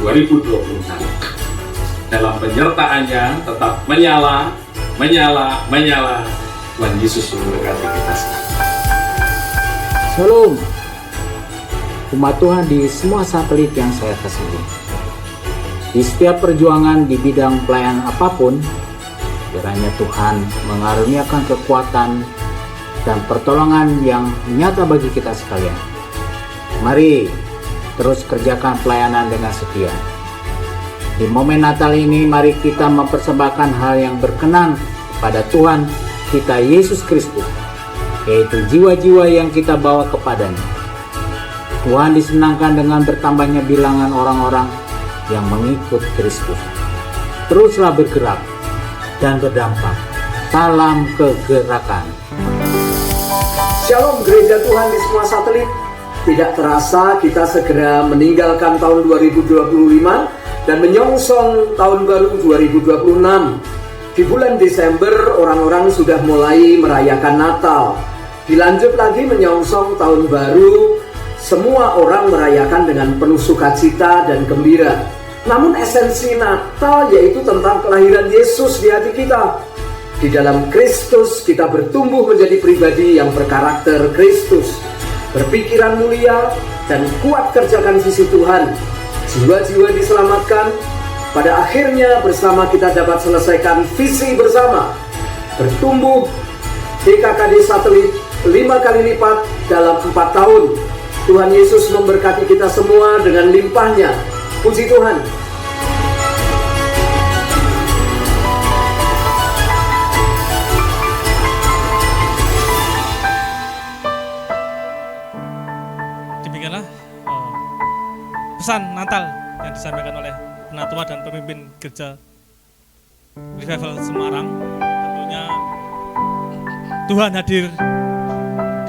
2026. Dalam penyertaannya tetap menyala, menyala, menyala. Tuhan Yesus memberkati kita semua. Shalom, umat Tuhan di semua satelit yang saya kasihi. Di setiap perjuangan di bidang pelayanan apapun, kiranya Tuhan mengaruniakan kekuatan dan pertolongan yang nyata bagi kita sekalian. Mari terus kerjakan pelayanan dengan setia. Di momen Natal ini, mari kita mempersembahkan hal yang berkenan pada Tuhan kita Yesus Kristus, yaitu jiwa-jiwa yang kita bawa kepadanya. Tuhan disenangkan dengan bertambahnya bilangan orang-orang yang mengikut Kristus. Teruslah bergerak dan berdampak. Salam kegerakan. Shalom Gereja Tuhan di semua satelit. Tidak terasa kita segera meninggalkan tahun 2025 dan menyongsong tahun baru 2026. Di bulan Desember orang-orang sudah mulai merayakan Natal. Dilanjut lagi menyongsong tahun baru, semua orang merayakan dengan penuh sukacita dan gembira. Namun esensi Natal yaitu tentang kelahiran Yesus di hati kita. Di dalam Kristus kita bertumbuh menjadi pribadi yang berkarakter Kristus, berpikiran mulia dan kuat kerjakan visi Tuhan. Jiwa-jiwa diselamatkan, pada akhirnya bersama kita dapat selesaikan visi bersama. Bertumbuh DKKD Satelit 5 kali lipat dalam 4 tahun. Tuhan Yesus memberkati kita semua dengan limpahnya. Puji Tuhan. Demikianlah pesan Natal yang disampaikan oleh penatua dan pemimpin gereja Revival Semarang. Tentunya Tuhan hadir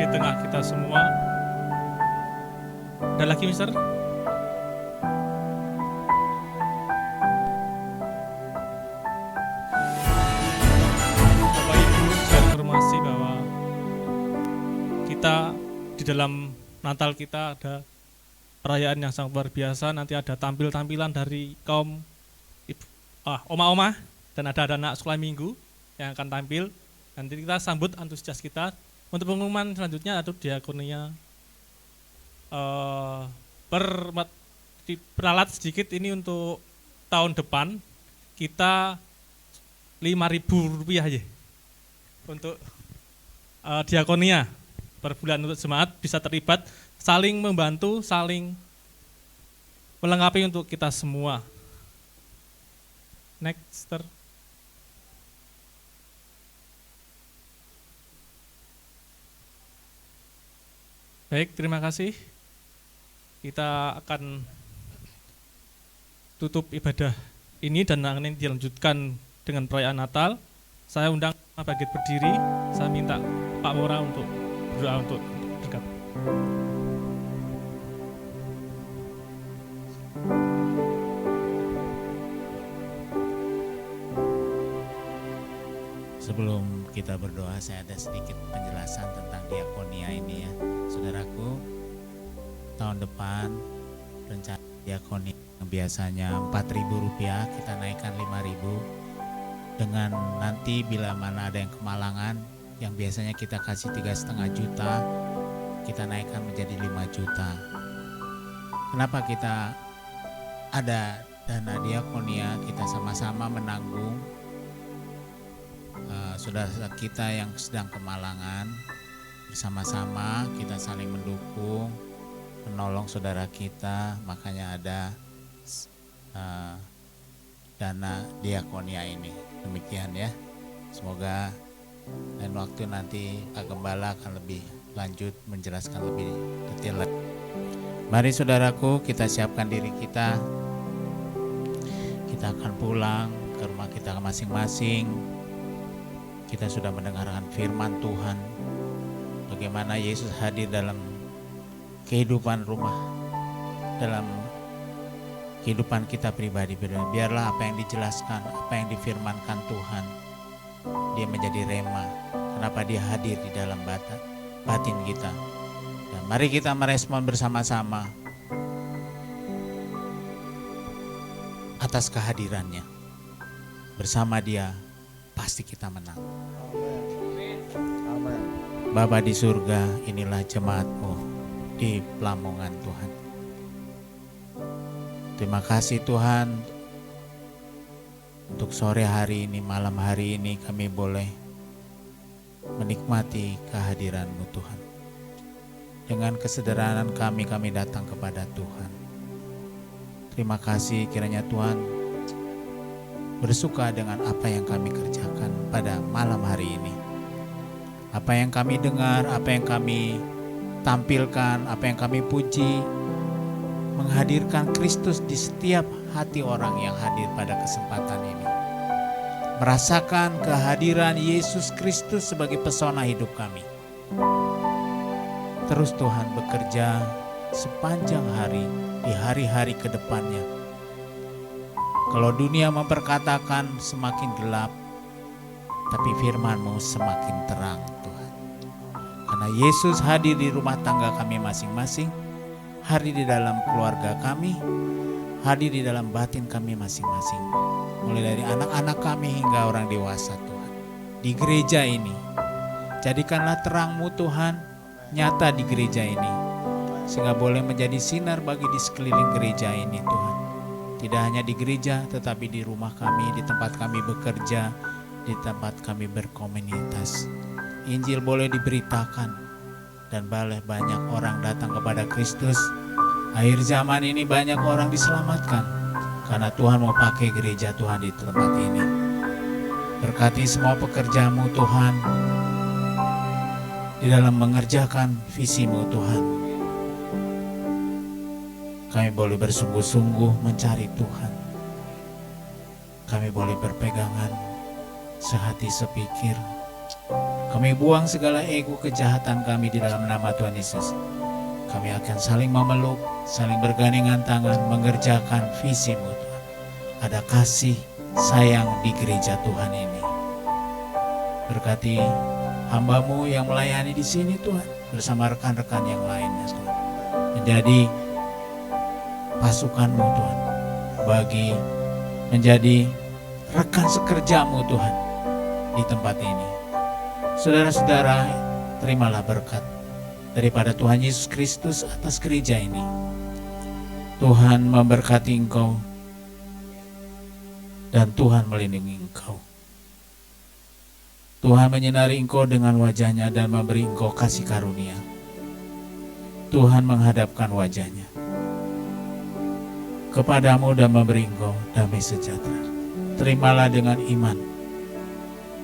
di tengah kita semua. Ada lagi, Mister? Bapak Ibu, saya informasi bahwa kita di dalam Natal kita ada perayaan yang sangat luar biasa. Nanti ada tampilan dari kaum oma-oma dan ada anak sekolah minggu yang akan tampil. Nanti kita sambut antusias kita. Untuk pengumuman selanjutnya atau diakonia peralat sedikit ini untuk tahun depan kita Rp5.000 aja untuk diakonia per bulan untuk jemaat bisa terlibat, saling membantu, saling melengkapi untuk kita semua. Next. Baik, terima kasih. Kita akan tutup ibadah ini dan akan dilanjutkan dengan perayaan Natal. Saya undang Pak Bagit berdiri, saya minta Pak Mora untuk berdoa untuk berkat. Sebelum kita berdoa, saya ada sedikit penjelasan tentang diakonia ini ya. Saudaraku, tahun depan rencana diakonia yang biasanya Rp4.000 kita naikkan Rp5.000. Dengan nanti bila mana ada yang kemalangan, yang biasanya kita kasih 3,5 juta, kita naikkan menjadi 5 juta. Kenapa kita ada dana diakonia? Kita sama-sama menanggung saudara kita yang sedang kemalangan. Bersama-sama kita saling mendukung, menolong saudara kita, makanya ada dana diakonia ini. Demikian ya. Semoga lain waktu nanti Pak Gembala akan lebih lanjut menjelaskan lebih detail lagi. Mari saudaraku, kita siapkan diri kita. Kita akan pulang ke rumah kita masing-masing. Kita sudah mendengarkan firman Tuhan. Bagaimana Yesus hadir dalam kehidupan rumah, dalam kehidupan kita pribadi. Biarlah apa yang dijelaskan, apa yang difirmankan Tuhan, dia menjadi rema. Kenapa dia hadir di dalam batin kita. Dan mari kita merespon bersama-sama atas kehadirannya. Bersama dia pasti kita menang. Bapa di surga, inilah jemaat-Mu di Lamongan Tuhan. Terima kasih Tuhan untuk sore hari ini, malam hari ini kami boleh menikmati kehadiran-Mu Tuhan. Dengan kesederhanaan kami datang kepada Tuhan. Terima kasih kiranya Tuhan bersuka dengan apa yang kami kerjakan pada malam hari ini. Apa yang kami dengar, apa yang kami tampilkan, apa yang kami puji, menghadirkan Kristus di setiap hati orang yang hadir pada kesempatan ini. Merasakan kehadiran Yesus Kristus sebagai pesona hidup kami. Terus Tuhan bekerja sepanjang hari di hari-hari ke depannya. Kalau dunia memperkatakan semakin gelap, tapi firman-Mu semakin terang Tuhan. Karena Yesus hadir di rumah tangga kami masing-masing, hadir di dalam keluarga kami, hadir di dalam batin kami masing-masing. Mulai dari anak-anak kami hingga orang dewasa Tuhan. Di gereja ini, jadikanlah terang-Mu Tuhan nyata di gereja ini. Sehingga boleh menjadi sinar bagi di sekeliling gereja ini Tuhan. Tidak hanya di gereja tetapi di rumah kami, di tempat kami bekerja, di tempat kami berkomunitas. Injil boleh diberitakan dan boleh banyak orang datang kepada Kristus. Akhir zaman ini banyak orang diselamatkan karena Tuhan mau pakai gereja Tuhan di tempat ini. Berkati semua pekerjaan-Mu Tuhan di dalam mengerjakan visi-Mu Tuhan. Kami boleh bersungguh-sungguh mencari Tuhan. Kami boleh berpegangan sehati sepikir. Kami buang segala ego kejahatan kami di dalam nama Tuhan Yesus. Kami akan saling memeluk, saling bergandengan tangan, mengerjakan visi-Mu Tuhan. Ada kasih, sayang di gereja Tuhan ini. Berkati hamba-Mu yang melayani di sini Tuhan, bersama rekan-rekan yang lainnya Tuhan. Menjadi pasukan-Mu Tuhan, bagi menjadi rekan sekerja-Mu Tuhan di tempat ini. Saudara-saudara, terimalah berkat daripada Tuhan Yesus Kristus atas gereja ini. Tuhan memberkati engkau dan Tuhan melindungi engkau. Tuhan menyinari engkau dengan wajah-Nya dan memberi engkau kasih karunia. Tuhan menghadapkan wajah-Nya kepadamu dan memberi engkau damai sejahtera. Terimalah dengan iman.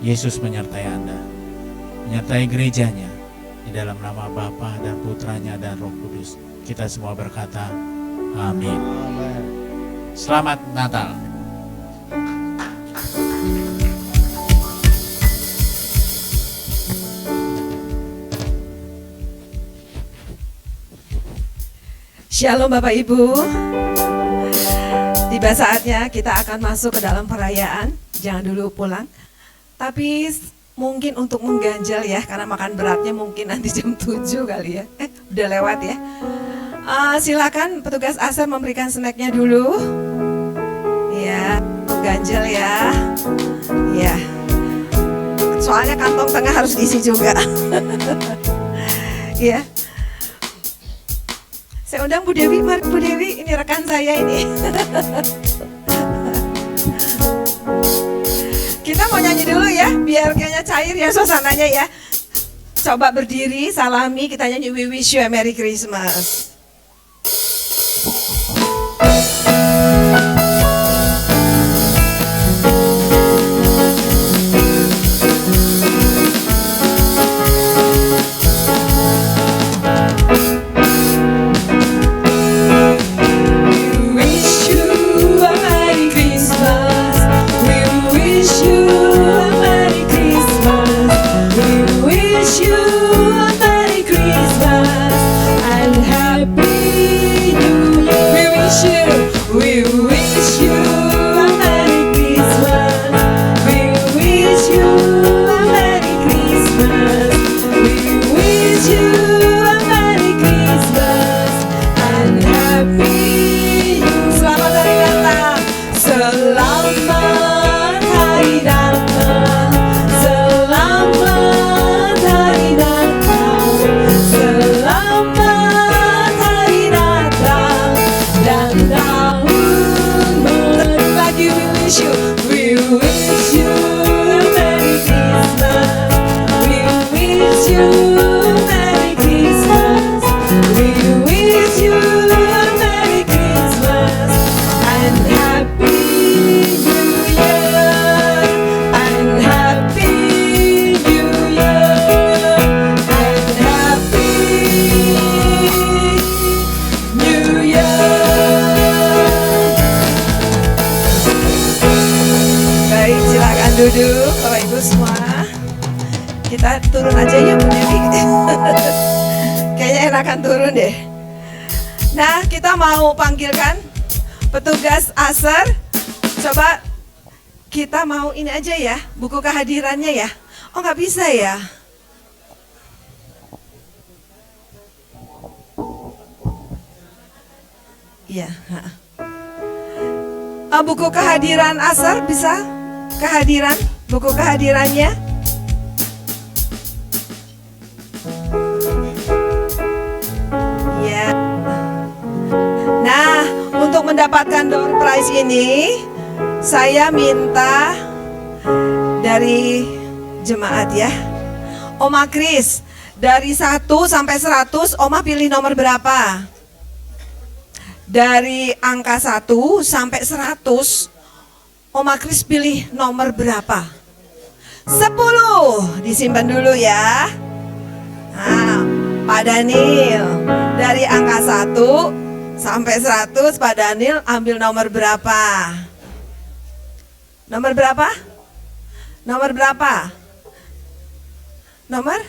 Yesus menyertai Anda, menyertai gerejanya, di dalam nama Bapa dan Putranya dan Roh Kudus. Kita semua berkata, amin. Selamat Natal. Shalom Bapak Ibu. Tiba saatnya kita akan masuk ke dalam perayaan. Jangan dulu pulang. Tapi mungkin untuk mengganjal ya, karena makan beratnya mungkin nanti jam 7 kali ya. Udah lewat ya. Silakan petugas ASER memberikan snacknya dulu. Ya, ganjal ya. Ya. Soalnya kantong tengah harus diisi juga. Ya. Saya undang Bu Dewi, mari Bu Dewi, ini rekan saya ini. Kita mau nyanyi dulu ya, biar kayaknya cair ya suasananya ya. Coba berdiri, salami, kita nyanyi We Wish You a Merry Christmas. Wish you a Merry Christmas and Happy turun aja yuk Bu Dewi. Kayaknya enakan turun deh. Nah, kita mau panggilkan petugas ASER. Coba kita mau ini aja ya, buku kehadirannya ya. Oh, nggak bisa ya? Iya. Buku kehadiran ASER bisa? Kehadiran, buku kehadirannya. Ya. Nah, untuk mendapatkan door prize ini, saya minta dari jemaat ya. Oma Kris, dari 1 sampai 100, Oma pilih nomor berapa? Dari angka 1 sampai 100, Oma Kris pilih nomor berapa? 10, disimpan dulu ya. Nah, Pak Daniel, dari angka 1 sampai 100, Pak Daniel ambil nomor berapa? Nomor berapa? Nomor berapa? Nomor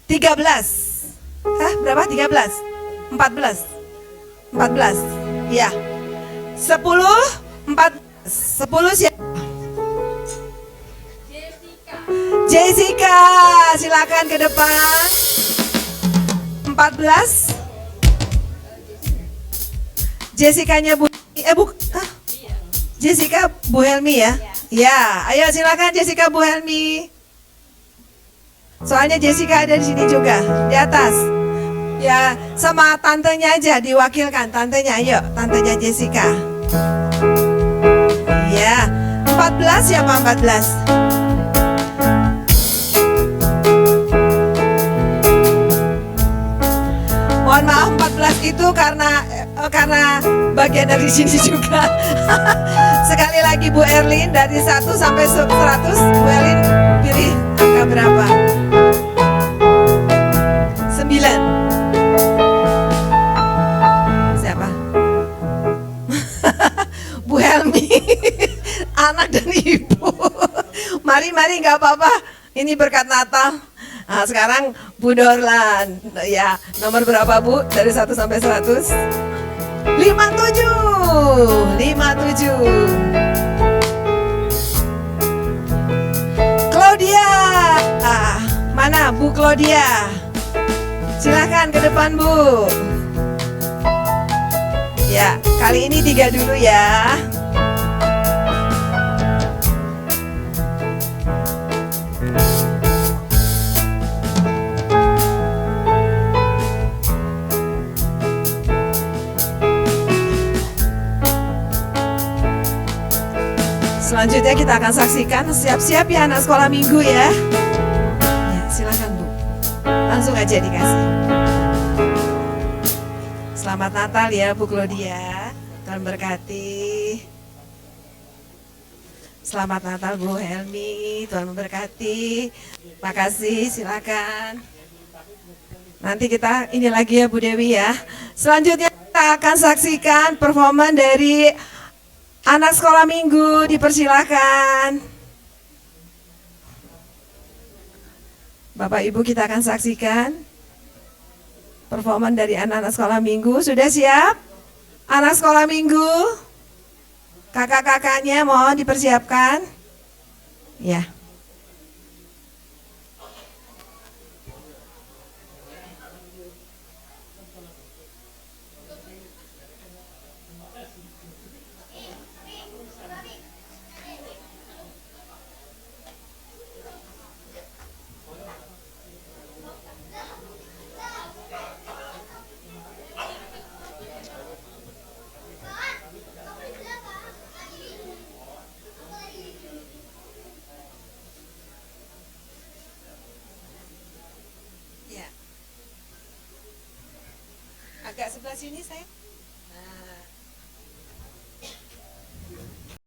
13. Hah, berapa? 13? 14. 14. Iya. 10, 10 siapa? Jessica, silakan ke depan. 14. Jessica-nya Jessica Bu Helmi ya? Ya, ayo silakan Jessica Bu Helmi. Soalnya Jessica ada di sini juga, di atas. Ya, sama tantenya aja diwakilkan, tantenya, ayo, tantenya Jessica. Ya, 14 siapa 14? Mohon maaf 14 itu karena bagian dari sini juga. Sekali lagi Bu Erlin, dari 1 sampai 100, Bu Erlin pilih angka berapa? 9. Siapa? Bu Helmi. Anak dan ibu. Mari nggak apa-apa. Ini berkat Natal. Nah, sekarang Bu Dorlan. Ya, nomor berapa Bu? Dari 1 sampai 100? 57. Claudia. Mana Bu Claudia? Silahkan ke depan Bu. Ya, kali ini 3 dulu ya. Selanjutnya kita akan saksikan, siap-siap ya anak sekolah minggu ya. Ya, silakan Bu. Langsung aja dikasih. Selamat Natal ya Bu Claudia. Tuhan berkati. Selamat Natal Bu Helmi. Tuhan memberkati. Makasih, silakan. Nanti kita ini lagi ya Bu Dewi ya. Selanjutnya kita akan saksikan performan dari anak sekolah minggu, dipersilakan. Bapak Ibu, kita akan saksikan performan dari anak-anak sekolah minggu. Sudah siap? Anak sekolah minggu, kakak-kakaknya mohon dipersiapkan. Ya. Agak sebelah sini saya.